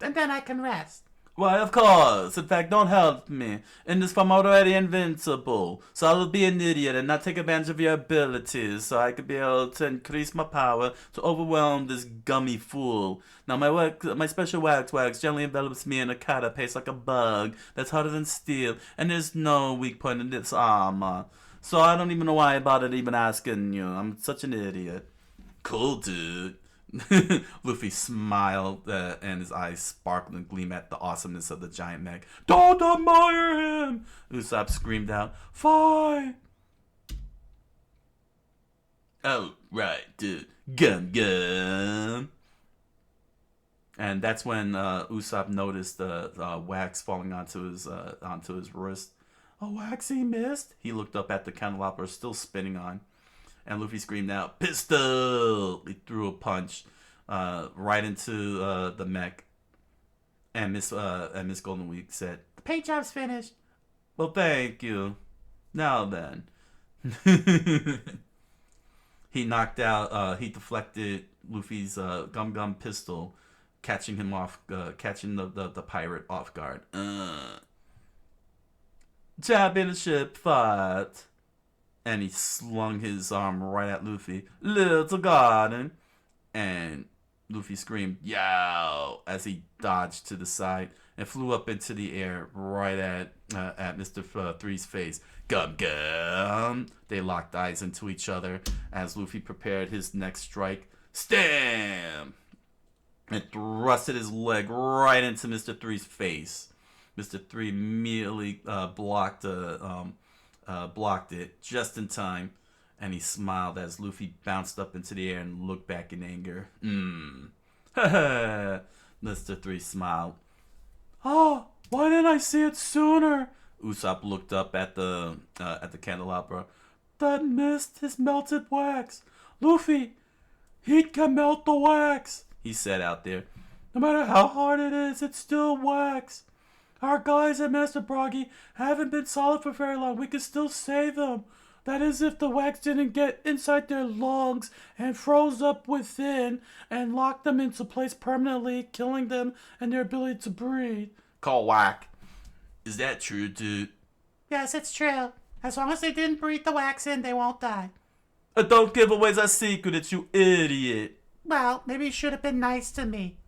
S1: And then I can rest. Why, of course. In fact, don't help me. In this form, I'm already invincible. So I'll be an idiot and not take advantage of your abilities so I could be able to increase my power to overwhelm this gummy fool. Now, my special wax gently envelops me in a carapace like a bug that's harder than steel, and there's no weak point in this armor. So I don't even know why I bothered even asking you. I'm such an idiot. Cool, dude. Luffy smiled and his eyes sparkled and gleamed at the awesomeness of the giant mech. Don't admire him! Usopp screamed out. Fine! Oh, right, dude. Gum. And that's when Usopp noticed the wax falling onto his wrist. A waxy mist? He looked up at the candelabra still spinning on. And Luffy screamed out, "Pistol!" He threw a punch right into the mech. And Miss Golden Week said, "The paint job's finished." Well, thank you. Now then. He he deflected Luffy's gum pistol, catching the pirate off guard. Championship fight. And he slung his arm right at Luffy. Little garden. And Luffy screamed, "Yow!" as he dodged to the side and flew up into the air right at Mr. 3's face. Gum. They locked eyes into each other as Luffy prepared his next strike. Stam! And thrusted his leg right into Mr. 3's face. Mr. 3 immediately blocked it just in time, and he smiled as Luffy bounced up into the air and looked back in anger. Mr. 3 smiled. Oh, why didn't I see it sooner? Usopp looked up at the candelabra. That mist is melted wax. Luffy, heat can melt the wax, he said out there. No matter how hard it is, it's still wax. Our guys at Master Broggy haven't been solid for very long. We can still save them. That is if the wax didn't get inside their lungs and froze up within and locked them into place permanently, killing them and their ability to breathe. Call whack. Is that true, dude?
S2: Yes, it's true. As long as they didn't breathe the wax in, they won't die.
S1: Don't give away the secret, you idiot.
S2: Well, maybe you should have been nice to me.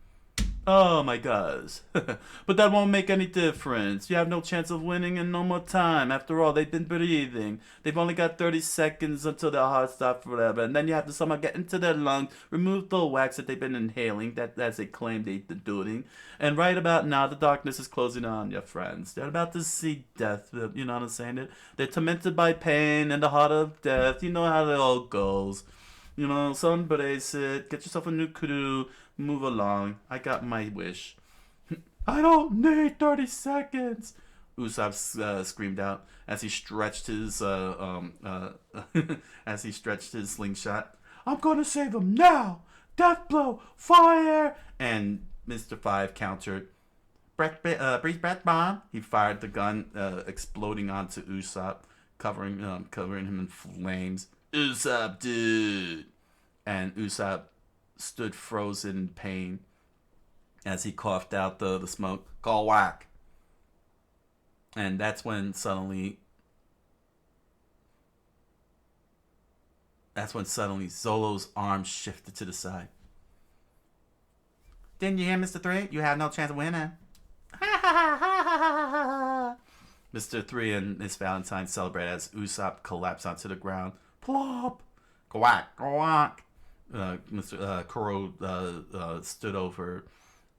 S1: Oh my gosh. But that won't make any difference. You have no chance of winning and no more time. After all, they've been breathing. They've only got 30 seconds until their heart stops forever. And then you have to somehow get into their lungs, remove the wax that they've been inhaling, as they claim they're doing. And right about now, the darkness is closing on your friends. They're about to see death. You know what I'm saying? They're tormented by pain and the heart of death. You know how it all goes. You know, so embrace it. Get yourself a new crew. Move along. I got my wish. I don't need 30 seconds. Usopp screamed out as he stretched his as he stretched his slingshot. I'm gonna save him now. Death blow, fire! And Mr. Five countered. Breathe breath bomb. He fired the gun, exploding onto Usopp, covering him in flames. Usopp, dude. And Usopp stood frozen in pain as he coughed out the smoke. Call whack. And that's when suddenly Zolo's arm shifted to the side. Didn't you hear, Mr. 3? You have no chance of winning. Mr. 3 and Miss Valentine celebrate as Usopp collapsed onto the ground. Plop! Quack! Quack! Mr. Kuro stood over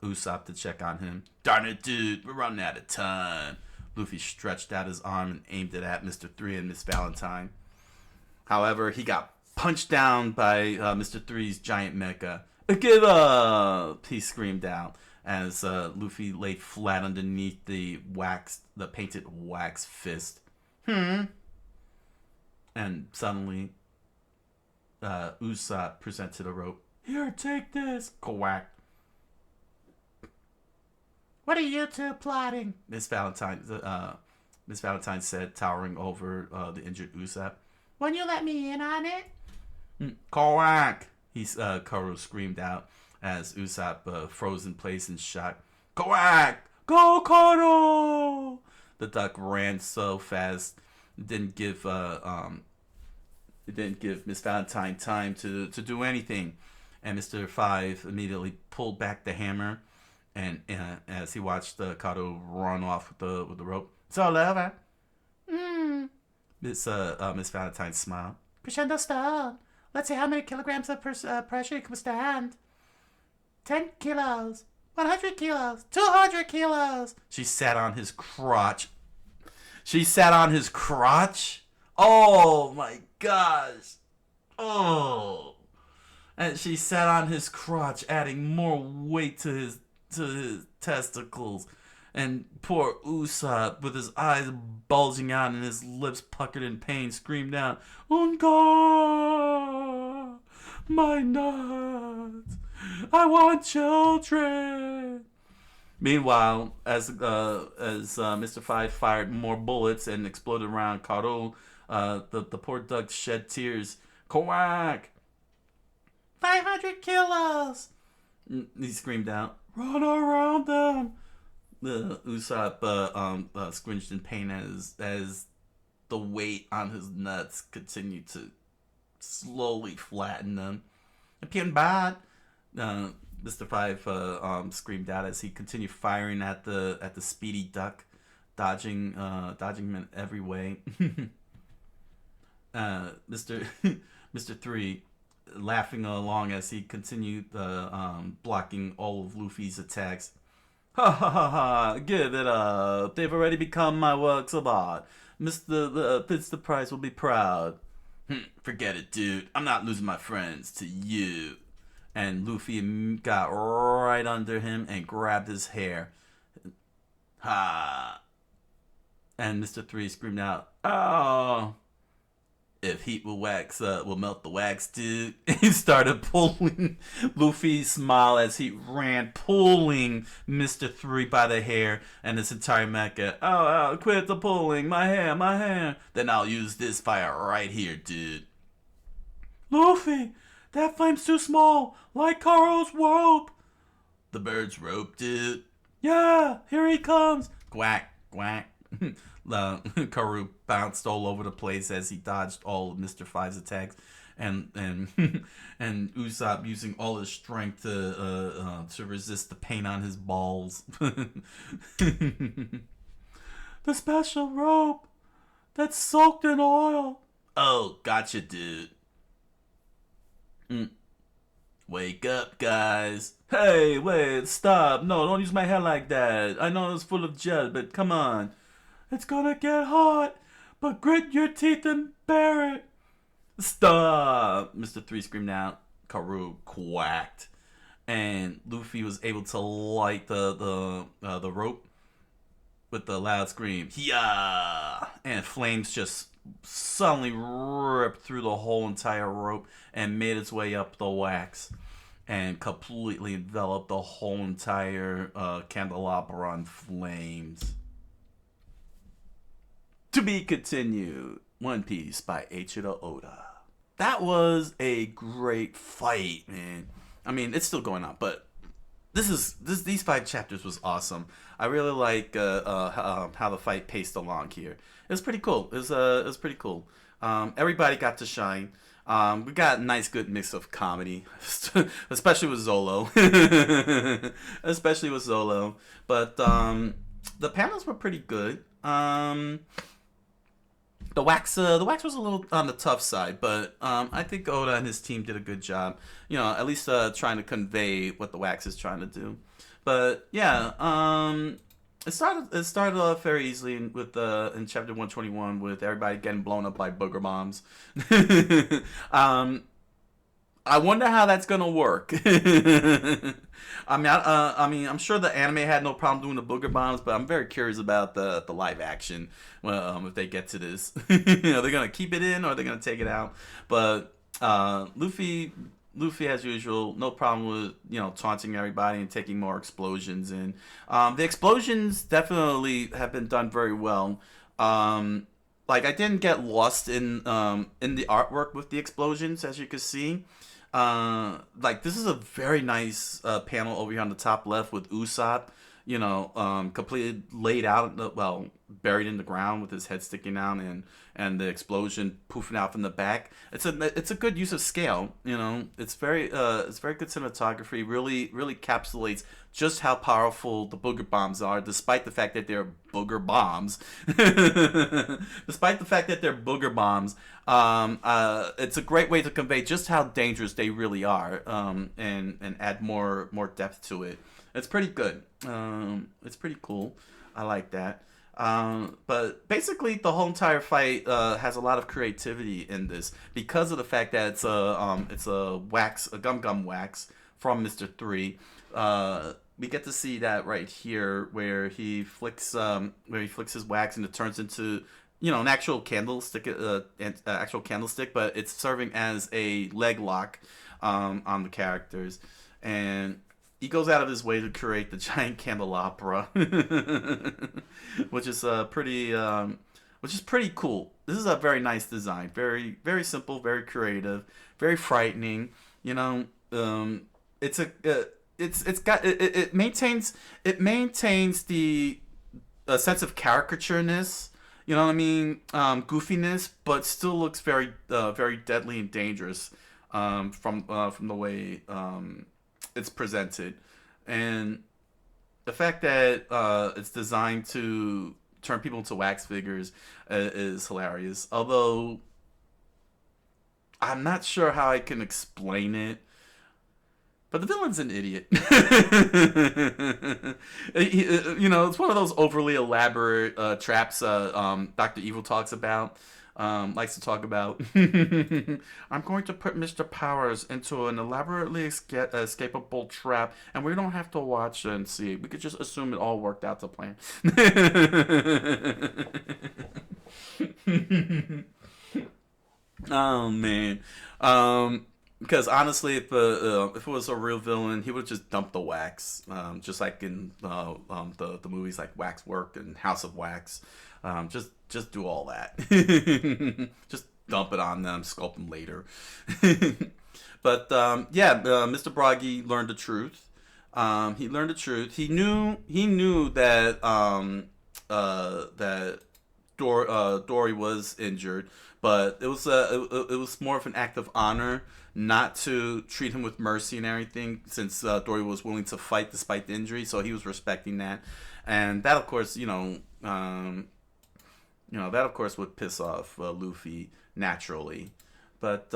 S1: Usopp to check on him. Darn it, dude, we're running out of time. Luffy stretched out his arm and aimed it at Mr. 3 and Miss Valentine. However, he got punched down by Mr. 3's giant mecha. Give up! He screamed out as Luffy lay flat underneath the painted wax fist. And suddenly, Usopp presented a rope. Here, take this. Quack.
S2: What are you two plotting?
S1: Miss Valentine said, towering over the injured Usopp.
S2: Won't you let me in on it?
S1: Quack! Kuro screamed out as Usopp froze in place in shock. Quack! Go, Kuro! The duck ran so fast, it didn't give Miss Valentine time to do anything. And Mr. 5 immediately pulled back the hammer, and as he watched Kato run off with the rope. It's all over. Miss Valentine smiled.
S2: Crescendo stone. Let's see how many kilograms of pressure you can withstand. 10 kilos. 100 kilos. 200 kilos.
S1: She sat on his crotch. Oh my gosh. Oh. And she sat on his crotch, adding more weight to his testicles. And poor Usopp, with his eyes bulging out and his lips puckered in pain, screamed out, Unga! My nuts! I want children! Meanwhile, as Mr. 5 fired more bullets and exploded around Karo, the poor duck shed tears. Quack!
S2: 500 kilos!
S1: He screamed out, Run around them! Usopp squinged in pain as the weight on his nuts continued to slowly flatten them. Appearing bad, Mr. 5 screamed out as he continued firing at the speedy duck, dodging him in every way. Mr. 3 laughing along as he continued blocking all of Luffy's attacks. Ha ha ha ha! Give it up! They've already become my works of art. Mr. Price will be proud. Forget it, dude. I'm not losing my friends to you. And Luffy got right under him and grabbed his hair. Ha! And Mr. 3 screamed out, Oh! if heat will wax will melt the wax, dude. He started pulling. Luffy smiled as he ran, pulling Mr. 3 by the hair and his entire mecha. Oh, quit the pulling, my hair, my hair. Then I'll use this fire right here, dude. Luffy, that flame's too small, like Karo's rope. The bird's rope, dude. Yeah, here he comes. Quack, quack. Karu bounced all over the place as he dodged all of Mr. 5's attacks, and and Usopp using all his strength to resist the pain on his balls. The special rope that's soaked in oil. Oh, gotcha, dude. Wake up, guys. Hey, wait, stop. No, don't use my hair like that. I know it's full of gel, but come on. It's gonna get hot, but grit your teeth and bear it. Stop! Mr. 3 screamed out. Karu quacked, and Luffy was able to light the rope with the loud scream. Yeah! And flames just suddenly ripped through the whole entire rope and made its way up the wax and completely enveloped the whole entire candelabra in flames. To be continued. One Piece by Eiichiro Oda. That was a great fight, man. I mean, it's still going on, but these 5 chapters was awesome. I really like how the fight paced along here. It was pretty cool. It was pretty cool. Everybody got to shine. We got a nice, good mix of comedy, especially with Zolo. But the panels were pretty good. The wax was a little on the tough side, but I think Oda and his team did a good job. You know, at least trying to convey what the wax is trying to do. But yeah, it started off very easily with in chapter 121 with everybody getting blown up by booger bombs. I wonder how that's gonna work. I mean, I'm sure the anime had no problem doing the booger bombs, but I'm very curious about the live action. If they get to this, they're gonna keep it in or they're gonna take it out. But Luffy, as usual, no problem with taunting everybody and taking more explosions. And the explosions definitely have been done very well. Like I didn't get lost in the artwork with the explosions, as you can see. Like this is a very nice panel over here on the top left with Usopp, completely laid out, buried in the ground with his head sticking out and the explosion poofing out from the back. It's a good use of scale, It's very good cinematography. Really encapsulates just how powerful the booger bombs are, despite the fact that they're booger bombs. It's a great way to convey just how dangerous they really are, and add more depth to it. It's pretty good. It's pretty cool. I like that. But basically, the whole entire fight has a lot of creativity in this because of the fact that it's a gum wax from Mr. 3. We get to see that right here where he flicks his wax and it turns into an actual candlestick, but it's serving as a leg lock on the characters, and he goes out of his way to create the giant candelabra, which is pretty cool. This is a very nice design, very very simple, very creative, very frightening. It maintains the sense of caricatureness. You know what I mean? Goofiness, but still looks very very deadly and dangerous from the way it's presented, and the fact that it's designed to turn people into wax figures is hilarious. Although I'm not sure how I can explain it. But the villain's an idiot. It's one of those overly elaborate traps Dr. Evil talks about. Likes to talk about. I'm going to put Mr. Powers into an elaborately escapable trap, and we don't have to watch and see. We could just assume it all worked out to plan. Oh man. Because honestly, if it was a real villain, he would just dump the wax, just like in the movies like Waxwork and House of Wax. Just do all that. Just dump it on them, sculpt them later. But yeah, Mr. Broggy learned the truth. He learned the truth. He knew that that Dory was injured, but it was more of an act of honor not to treat him with mercy and everything, since Dory was willing to fight despite the injury, so he was respecting that, and that of course that of course would piss off Luffy naturally, but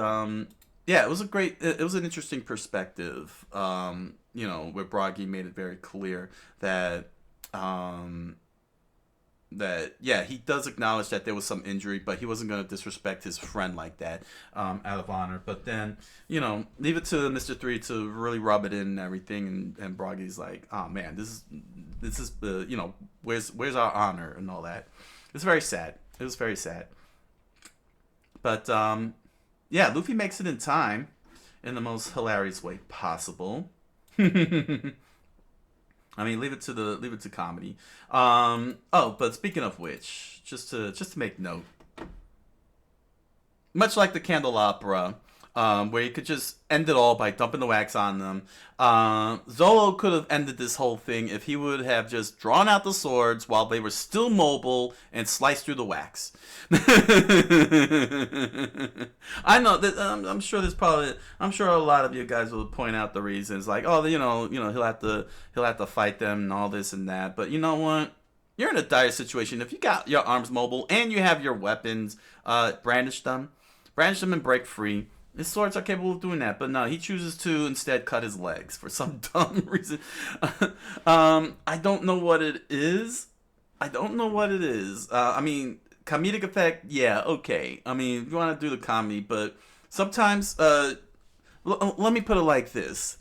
S1: yeah, it was it was an interesting perspective, where Broggy made it very clear that um, yeah, he does acknowledge that there was some injury, but he wasn't going to disrespect his friend like that, out of honor. But then, leave it to Mr. Three to really rub it in and everything, and Broggy's like, oh man, this is where's our honor and all that. It's very sad. It was very sad. But yeah, Luffy makes it in time in the most hilarious way possible. I mean, leave it to comedy. Oh, but speaking of which, just to make note, much like the candelabra, where you could just end it all by dumping the wax on them. Zolo could have ended this whole thing if he would have just drawn out the swords while they were still mobile and sliced through the wax. I know that I'm sure a lot of you guys will point out the reasons, like, oh, he'll have to fight them and all this and that. But you know what? You're in a dire situation. If you got your arms mobile and you have your weapons, brandish them and break free. His swords are capable of doing that, but no, he chooses to instead cut his legs for some dumb reason. I don't know what it is. I mean, comedic effect, yeah, okay. I mean, if you want to do the comedy, but sometimes, let me put it like this.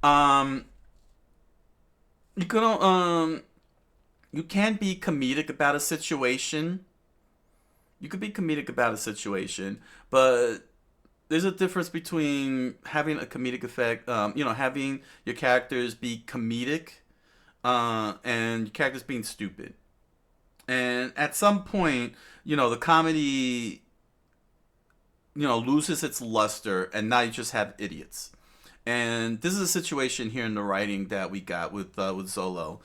S1: Um, you can, you can be comedic about a situation. You could be comedic about a situation, but there's a difference between having a comedic effect, having your characters be comedic, and your characters being stupid. And at some point, the comedy, loses its luster, and now you just have idiots. And this is a situation here in the writing that we got with Zolo.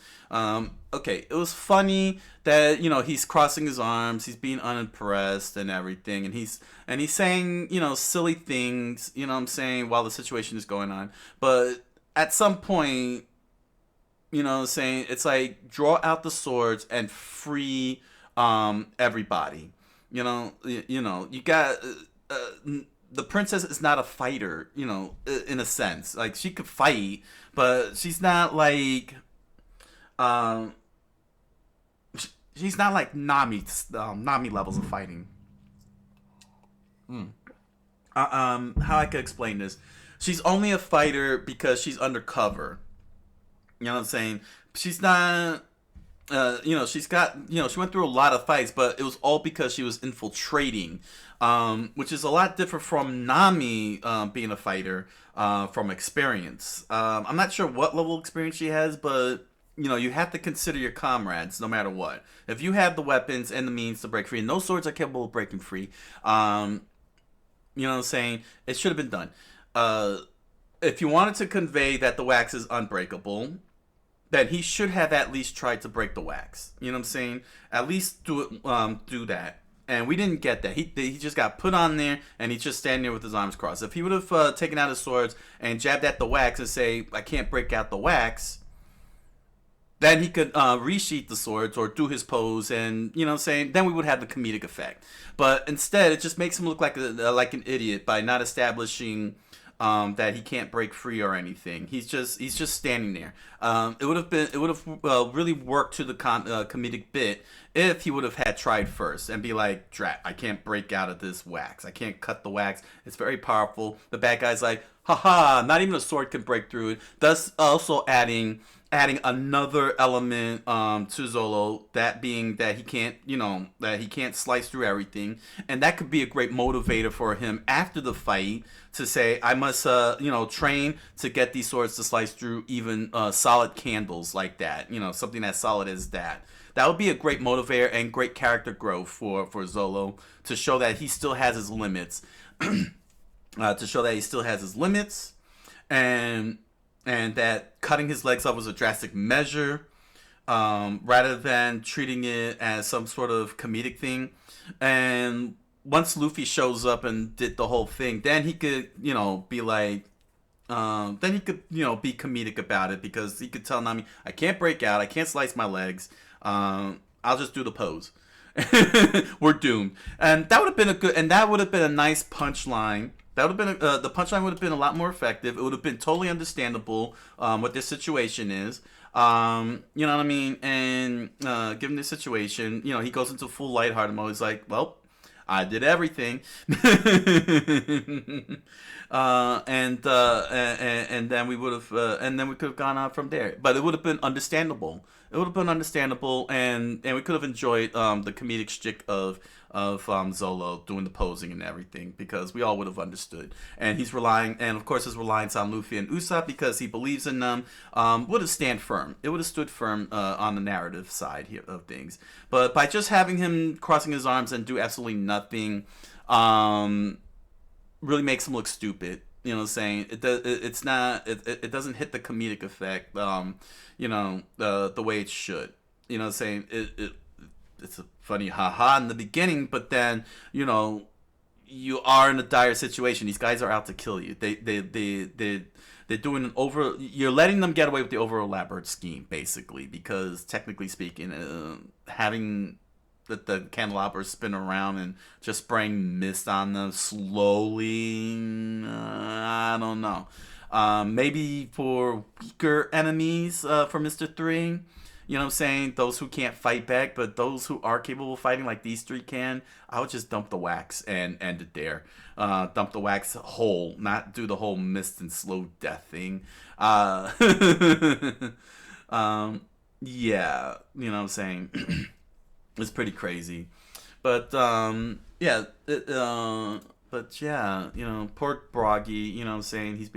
S1: Okay, it was funny that he's crossing his arms, he's being unimpressed and everything, and he's saying silly things. You know what I'm saying, while the situation is going on. But at some point, saying it's like draw out the swords and free everybody. You got. The princess is not a fighter, in a sense. Like, she could fight, but she's not like, she's not like Nami levels of fighting. How I could explain this? She's only a fighter because she's undercover. You know what I'm saying? She's not. She's got. She went through a lot of fights, but it was all because she was infiltrating. Which is a lot different from Nami being a fighter from experience. I'm not sure what level of experience she has, but you have to consider your comrades no matter what. If you have the weapons and the means to break free, and those swords are capable of breaking free, you know what I'm saying? It should have been done. If you wanted to convey that the wax is unbreakable, then he should have at least tried to break the wax. You know what I'm saying? At least do that. And we didn't get that. He just got put on there, and he's just standing there with his arms crossed. If he would have taken out his swords and jabbed at the wax and say, I can't break out the wax, then he could resheath the swords or do his pose, and, then we would have the comedic effect. But instead, it just makes him look like an idiot by not establishing that he can't break free or anything. He's just standing there. It would have really worked to the comedic bit if he would have had tried first and be like, drat, I can't break out of this wax. I can't cut the wax. It's very powerful. The bad guy's like, haha, not even a sword can break through it. Thus also adding adding another element to Zolo, that being that he can't, that he can't slice through everything, and that could be a great motivator for him after the fight to say, I must, train to get these swords to slice through even solid candles like that, something as solid as that. That would be a great motivator and great character growth for Zolo to show that he still has his limits, and that cutting his legs off was a drastic measure, rather than treating it as some sort of comedic thing. And once Luffy shows up and did the whole thing, then he could, be like, be comedic about it, because he could tell Nami, I can't break out, I can't slice my legs, I'll just do the pose. We're doomed. And that would have been a nice punchline. That would have been the punchline would have been a lot more effective. It would have been totally understandable what this situation is. You know what I mean? And given this situation, he goes into full lighthearted mode. He's like, well, I did everything. And then we would have we could have gone on from there. But it would have been understandable. And we could have enjoyed the comedic shtick of Zolo doing the posing and everything, because we all would have understood. And his reliance on Luffy and Usopp, because he believes in them, would have stand firm. It would have stood firm on the narrative side here of things. But by just having him crossing his arms and do absolutely nothing, really makes him look stupid. You know what I'm saying? It doesn't hit the comedic effect, the way it should. You know what I'm saying? It's a funny haha in the beginning, but then, you are in a dire situation. These guys are out to kill you. They're doing you're letting them get away with the over elaborate scheme, basically, because technically speaking, having the candelabra spin around and just spraying mist on them slowly, I don't know. Maybe for weaker enemies, for Mr. 3, you know what I'm saying? Those who can't fight back, but those who are capable of fighting, like these 3 can, I would just dump the wax and end it there. Dump the wax whole, not do the whole mist and slow death thing. Yeah, you know what I'm saying? It's pretty crazy. But, poor Broggy, you know what I'm saying? He's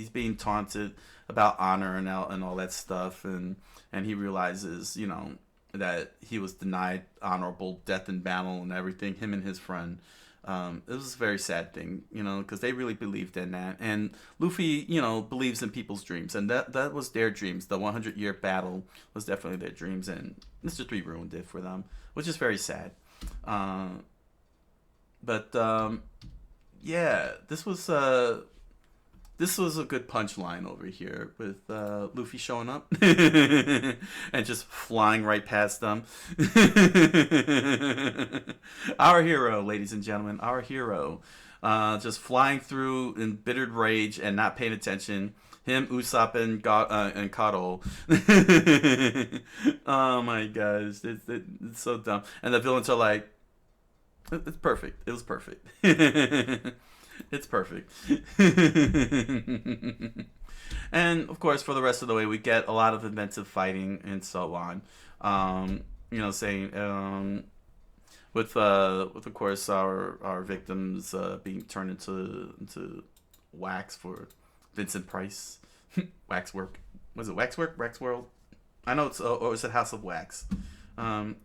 S1: being taunted about honor and all that stuff, and he realizes, that he was denied honorable death in battle and everything, him and his friend. It was a very sad thing, because they really believed in that. And Luffy, believes in people's dreams, and that was their dreams. The 100-year battle was definitely their dreams, and Mr. 3 ruined it for them, which is very sad. This was a good punchline over here with Luffy showing up and just flying right past them. Our hero, ladies and gentlemen, our hero, just flying through in bittered rage and not paying attention. Him, Usopp, and Kado. Oh my gosh, it's so dumb. And the villains are like, it's perfect. It was perfect. It's perfect. And of course, for the rest of the way, we get a lot of inventive fighting and so on. With of course our victims being turned into wax for Vincent Price. Waxwork. Was it Waxwork? Wax World? I know it's or is it House of Wax?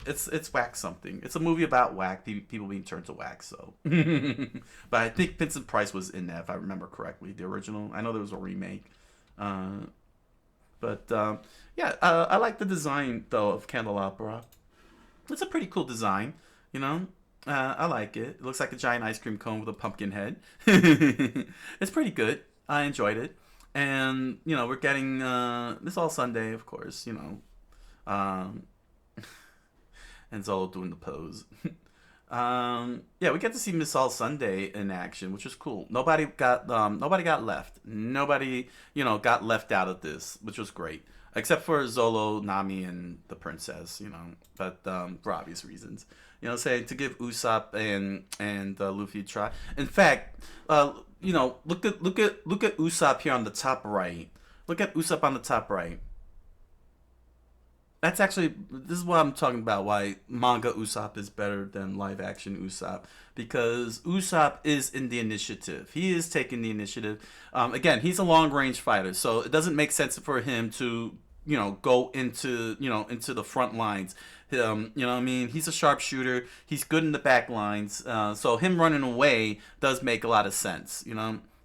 S1: It's wax something. It's a movie about wax, people being turned to wax. So, but I think Vincent Price was in that, if I remember correctly, the original. I know there was a remake. I like the design though of Candelabra. It's a pretty cool design, I like it. It looks like a giant ice cream cone with a pumpkin head. It's pretty good. I enjoyed it, and we're getting this all Sunday, of course. And Zolo doing the pose. We get to see Miss All Sunday in action, which was cool. Nobody got left. Nobody, got left out of this, which was great. Except for Zolo, Nami, and the princess, but for obvious reasons. Saying to give Usopp and Luffy a try. In fact, look at Usopp here on the top right. Look at Usopp on the top right. That's actually, this is what I'm talking about. Why manga Usopp is better than live action Usopp, because Usopp is in the initiative. He is taking the initiative. Again, he's a long range fighter, so it doesn't make sense for him to go into the front lines. You know what I mean? He's a sharpshooter. He's good in the back lines. So him running away does make a lot of sense.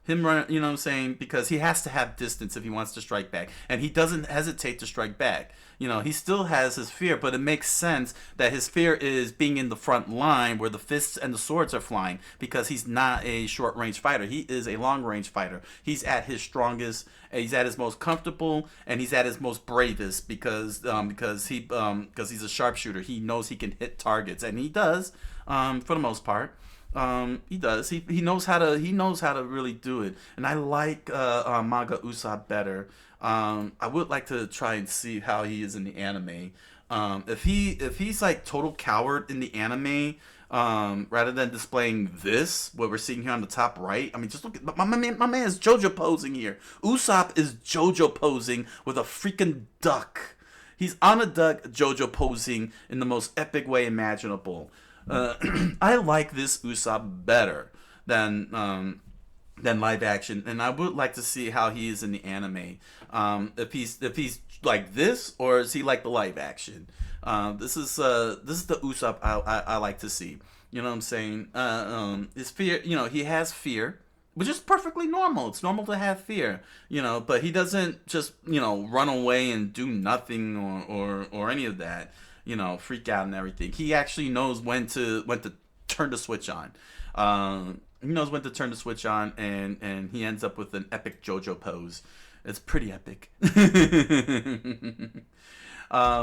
S1: Him run, you know what I'm saying? Because he has to have distance if he wants to strike back, and he doesn't hesitate to strike back. He still has his fear, but it makes sense that his fear is being in the front line where the fists and the swords are flying, because he's not a short range fighter. He is a long range fighter. He's at his strongest, he's at his most comfortable, and he's at his most bravest because he's a sharpshooter. He knows he can hit targets, and he does for the most part. He does. He knows how to really do it, and I like Manga Usopp better. I would like to try and see how he is in the anime. If he's like total coward in the anime, rather than displaying this, what we're seeing here on the top right. I mean, just look at my man is JoJo posing here. Usopp is JoJo posing with a freaking duck. He's on a duck, JoJo posing in the most epic way imaginable. I like this Usopp better than live action, and I would like to see how he is in the anime. If he's like this, or is he like the live action? This is the Usopp I like to see. You know what I'm saying? His fear, he has fear, which is perfectly normal. It's normal to have fear, but he doesn't just run away and do nothing or any of that. Freak out and everything. He actually knows when to turn the switch on. He knows when to turn the switch on, and he ends up with an epic JoJo pose. It's pretty epic.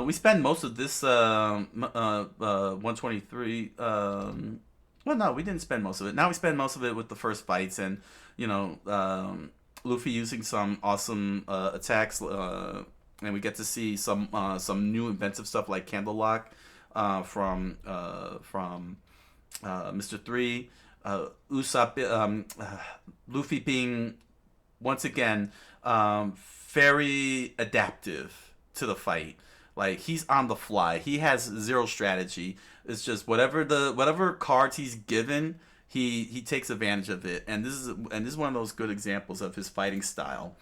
S1: We spend most of this 123. Well, no, we didn't spend most of it. Now we spend most of it with the first fights, and Luffy using some awesome attacks. And we get to see some new inventive stuff like Candle Lock from Mr. 3. Usopp, Luffy being once again very adaptive to the fight. Like, he's on the fly. He has zero strategy. It's just whatever cards he's given, he takes advantage of it. And this is one of those good examples of his fighting style.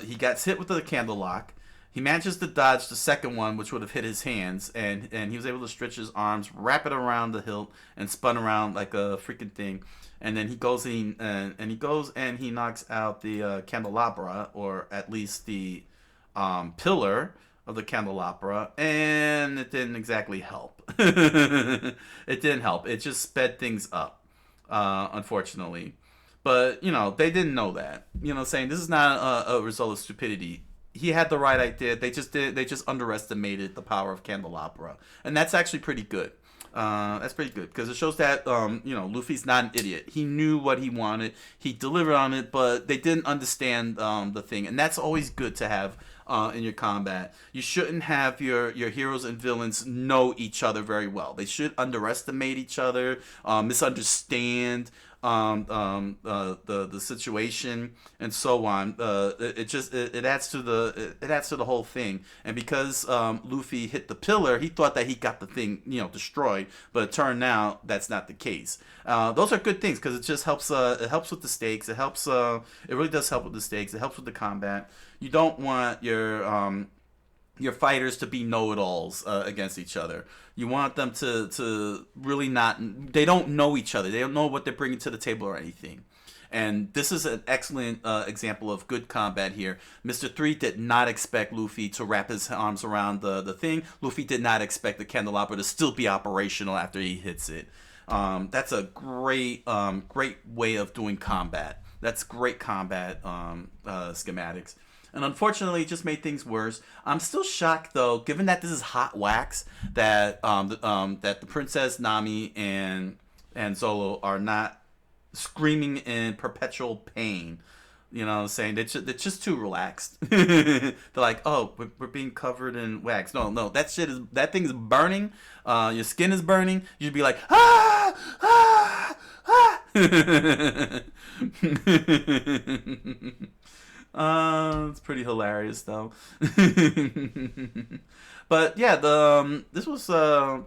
S1: He gets hit with the Candle Lock. He manages to dodge the second one, which would have hit his hands, and he was able to stretch his arms, wrap it around the hilt, and spun around like a freaking thing. And then he goes and he knocks out the candelabra, or at least the pillar of the candelabra, and it didn't exactly help. It didn't help. It just sped things up, unfortunately. But they didn't know that. Saying this is not a result of stupidity. He had the right idea. They just underestimated the power of candelabra, and that's actually pretty good. That's pretty good because it shows that Luffy's not an idiot. He knew what he wanted. He delivered on it, but they didn't understand the thing, and that's always good to have in your combat. You shouldn't have your heroes and villains know each other very well. They should underestimate each other, misunderstand the situation, and so on. It adds to the whole thing. And because Luffy hit the pillar, he thought that he got the thing destroyed, but it turned out that's not the case. Those are good things because it just helps. It helps with the stakes. It helps. It really does help with the stakes. It helps with the combat. You don't want your fighters to be know-it-alls against each other. You want them to really not. They don't know each other. They don't know what they're bringing to the table or anything. And this is an excellent example of good combat here. Mr. 3 did not expect Luffy to wrap his arms around the thing. Luffy did not expect the candelabra to still be operational after he hits it. That's a great way of doing combat. That's great combat schematics. And unfortunately, it just made things worse. I'm still shocked, though, given that this is hot wax, that the Princess Nami and Zolo are not screaming in perpetual pain. Saying they're just too relaxed. They're like, oh, we're being covered in wax. No, that thing is burning. Your skin is burning. You'd be like, ah, ah, ah. It's pretty hilarious though. But yeah, this was a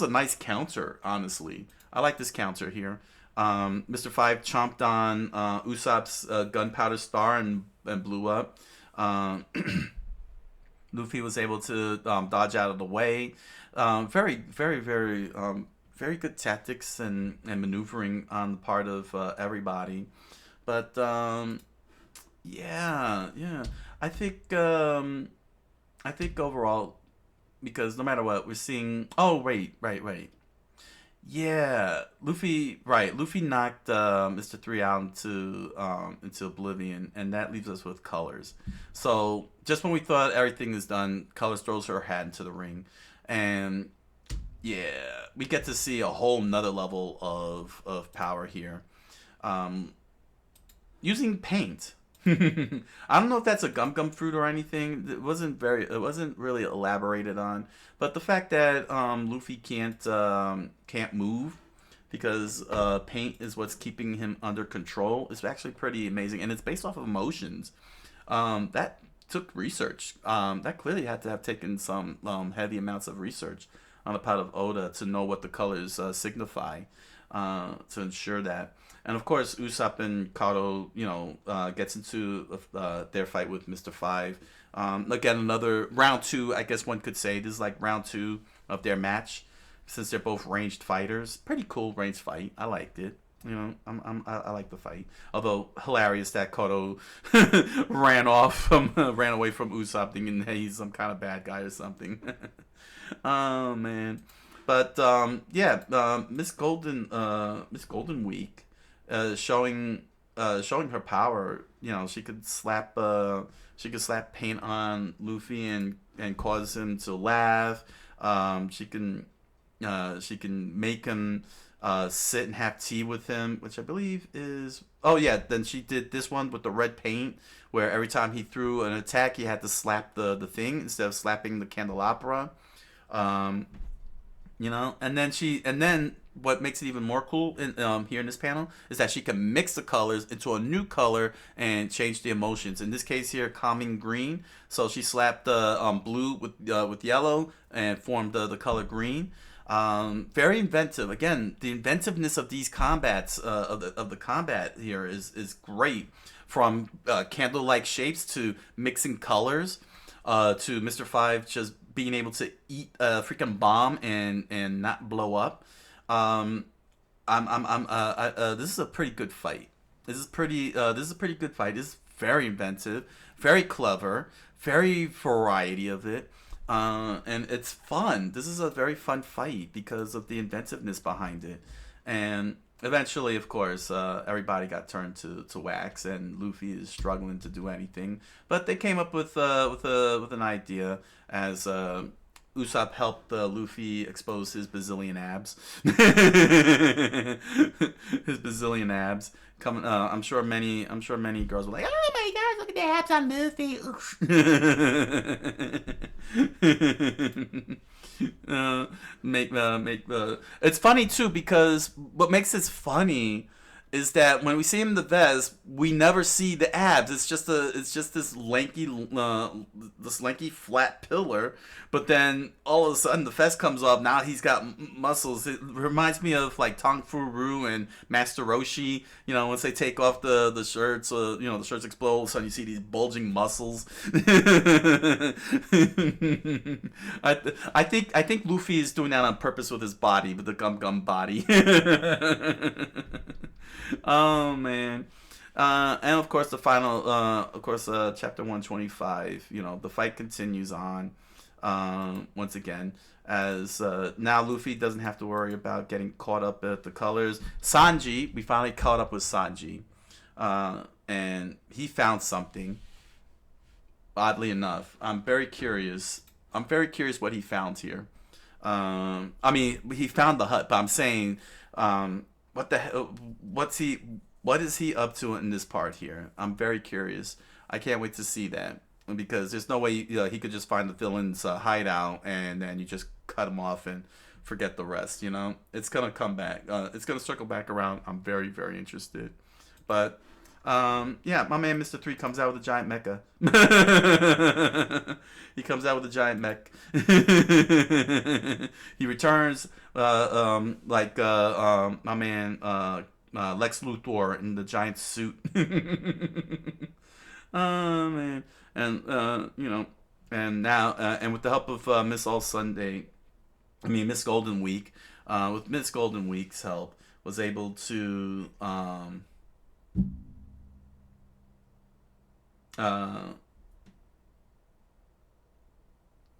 S1: nice counter. Honestly, I like this counter here. Mr. Five chomped on Usopp's gunpowder star and blew up. Um, Luffy was able to dodge out of the way. Very good tactics and maneuvering on the part of everybody. But yeah. I think I think overall, because no matter what, we're seeing. Oh wait. Yeah, Luffy. Right, Luffy knocked Mr. Three out into oblivion, and that leaves us with Colors. So just when we thought everything is done, Colors throws her hat into the ring, and yeah, we get to see a whole nother level of power here. Um, Using paint. I don't know if that's a gum fruit or anything. It wasn't really elaborated on. But the fact that Luffy can't move because paint is what's keeping him under control is actually pretty amazing, and it's based off of emotions. That took research. That clearly had to have taken some heavy amounts of research on the part of Oda to know what the colors signify, to ensure that. And of course, Usopp and Kato, gets into their fight with Mr. Five. Again, another round two. I guess one could say this is like round two of their match, since they're both ranged fighters. Pretty cool ranged fight. I liked it. I like the fight. Although hilarious that Kato ran away from Usopp, thinking hey, he's some kind of bad guy or something. Oh man. But yeah, Miss Golden Week, showing her power. She could slap paint on Luffy and cause him to laugh. She can make him sit and have tea with him, which I believe is. Oh yeah, then she did this one with the red paint, where every time he threw an attack, he had to slap the thing instead of slapping the candelabra. Um, and then what makes it even more cool here in this panel is that she can mix the colors into a new color and change the emotions. In this case here, calming green. So she slapped the blue with yellow and formed the color green. Very inventive. Again, the inventiveness of these combats of the combat here is great. From candle-like shapes to mixing colors, to Mr. Five just being able to eat a freaking bomb and not blow up. Um, this is a pretty good fight. This is a pretty good fight. This is very inventive, very clever, very variety of it. And it's fun. This is a very fun fight because of the inventiveness behind it. And eventually, of course, everybody got turned to wax, and Luffy is struggling to do anything. But they came up with an idea as Usopp helped Luffy expose his bazillion abs. His bazillion abs. Coming, I'm sure many girls were like, "Oh my gosh, look at the abs on Luffy!" Make It's funny too because what makes it funny is that when we see him in the vest, we never see the abs. It's just this lanky flat pillar. But then all of a sudden the vest comes off. Now he's got muscles. It reminds me of like Tong Fu Ru and Master Roshi. Once they take off the shirts, the shirts explode. All of a sudden you see these bulging muscles. I think Luffy is doing that on purpose with his body, with the gum body. Oh man. And of course the final chapter 125, the fight continues on, once again, as now Luffy doesn't have to worry about getting caught up at the colors. Sanji, we finally caught up with Sanji, and he found something, oddly enough. I'm very curious what he found here. I mean, he found the hut, but I'm saying, what the hell? What is he up to in this part here? I'm very curious. I can't wait to see that, because there's no way he could just find the villain's hideout and then you just cut him off and forget the rest. It's gonna come back. It's gonna circle back around. I'm very, very interested. But Yeah, my man Mr. 3 comes out with a giant mecha. He comes out with a giant mech. He returns my man Lex Luthor in the giant suit. Man, and and now and with the help of Miss Golden Week, with Miss Golden Week's help, was able to uh,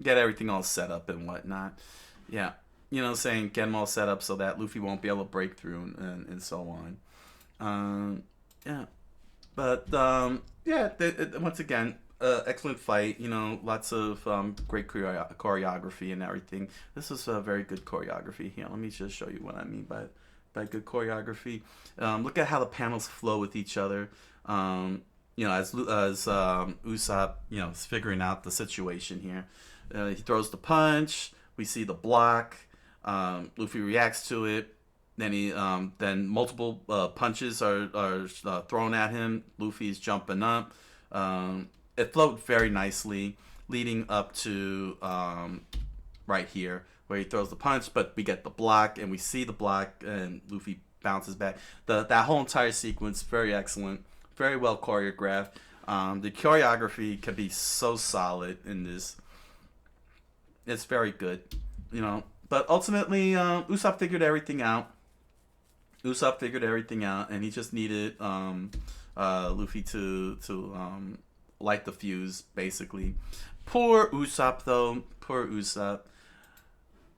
S1: get everything all set up and whatnot. Yeah, get them all set up so that Luffy won't be able to break through and so on. Yeah, but yeah, once again, excellent fight. Lots of great choreography and everything. This was a very good choreography. Here, let me just show you what I mean by good choreography. Look at how the panels flow with each other. As Usopp, is figuring out the situation here. He throws the punch. We see the block. Luffy reacts to it. Then multiple punches are thrown at him. Luffy's jumping up. It flowed very nicely, leading up to right here where he throws the punch. But we get the block, and we see the block, and Luffy bounces back. That whole entire sequence, very excellent, very well choreographed. The choreography can be so solid in this. It's very good, But ultimately, Usopp figured everything out. And he just needed Luffy to light the fuse, basically. Poor Usopp, though. Poor Usopp.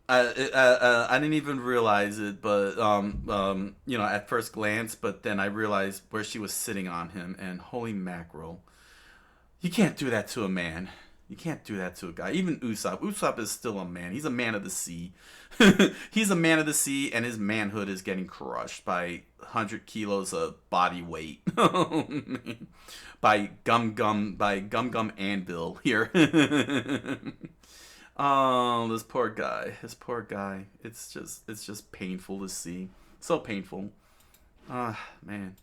S1: I didn't even realize it, but at first glance. But then I realized where she was sitting on him, and holy mackerel, you can't do that to a man. You can't do that to a guy. Even Usopp. Usopp is still a man. He's a man of the sea. He's a man of the sea, and his manhood is getting crushed by 100 kilos of body weight. Oh, man. By Gum Anvil here. Oh, this poor guy. It's just painful to see. So painful. Man.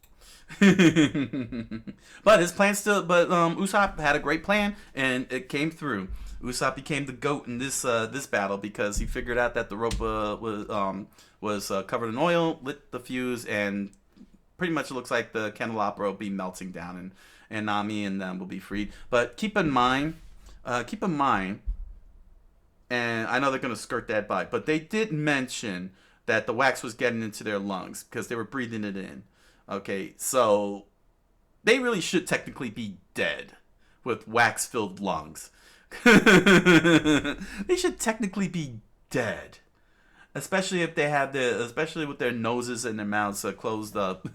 S1: But Usopp had a great plan, and it came through. Usopp became the GOAT in this battle because he figured out that the rope was covered in oil, lit the fuse, and pretty much it looks like the candelabra will be melting down, and Nami and them will be freed. But keep in mind, and I know they're gonna skirt that by, but they did mention that the wax was getting into their lungs because they were breathing it in. Okay, so they really should technically be dead with wax-filled lungs. They should technically be dead, especially with their noses and their mouths closed up.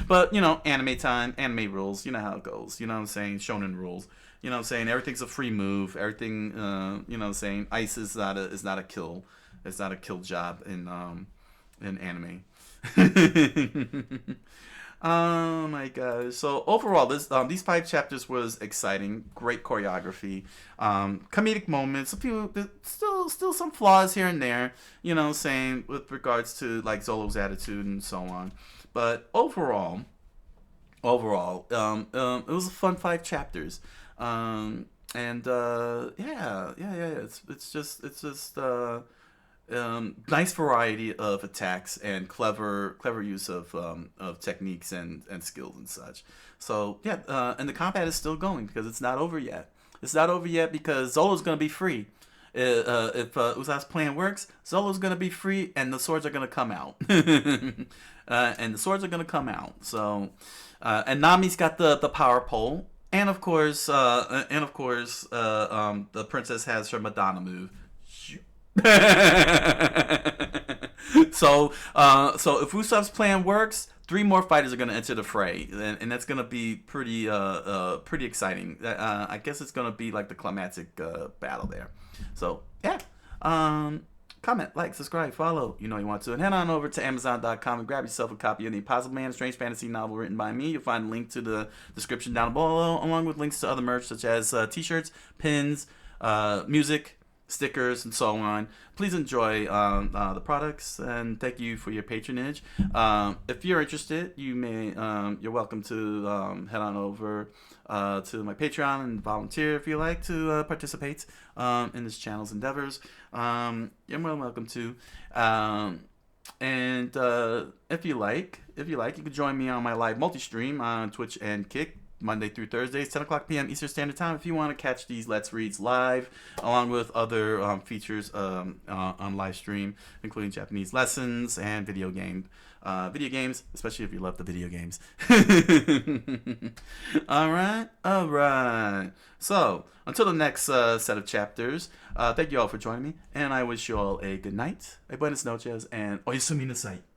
S1: But anime time, anime rules. You know how it goes. You know what I'm saying? Shonen rules. You know what I'm saying? Everything's a free move. Everything. You know what I'm saying? Ice is not a kill. It's not a kill job in anime. Oh my gosh. So overall, these 5 chapters was exciting. Great choreography, comedic moments. A few, still some flaws here and there. Saying with regards to like Zolo's attitude and so on. But overall, it was a fun 5 chapters. Yeah. It's just nice variety of attacks and clever use of techniques and skills and such. So yeah, and the combat is still going because it's not over yet. It's not over yet because Zolo's gonna be free. If Usopp's plan works, Zolo's gonna be free, and the swords are gonna come out. So, and Nami's got the power pole, and of course, the princess has her Madonna move. So if Usopp's plan works, 3 more fighters are going to enter the fray, and that's going to be pretty exciting. I guess it's going to be like the climactic battle there. So yeah, comment, like, subscribe, follow. You want to, and head on over to Amazon.com and grab yourself a copy of The Impossible Man, a strange fantasy novel written by me. You'll find a link to the description down below, along with links to other merch such as t-shirts, pins, music, stickers, and so on. Please enjoy the products, and thank you for your patronage. If you're interested, you're welcome to head on over to my Patreon and volunteer if you like to participate in this channel's endeavors. You're more than welcome to. And if you like, you can join me on my live multi-stream on Twitch and Kick, Monday through Thursdays, 10 o'clock p.m. Eastern Standard Time, if you want to catch these Let's Reads live, along with other features on Livestream, including Japanese lessons and video games, especially if you love the video games. All right. So, until the next set of chapters, thank you all for joining me, and I wish you all a good night, a buenas noches, and oyasumi nasai.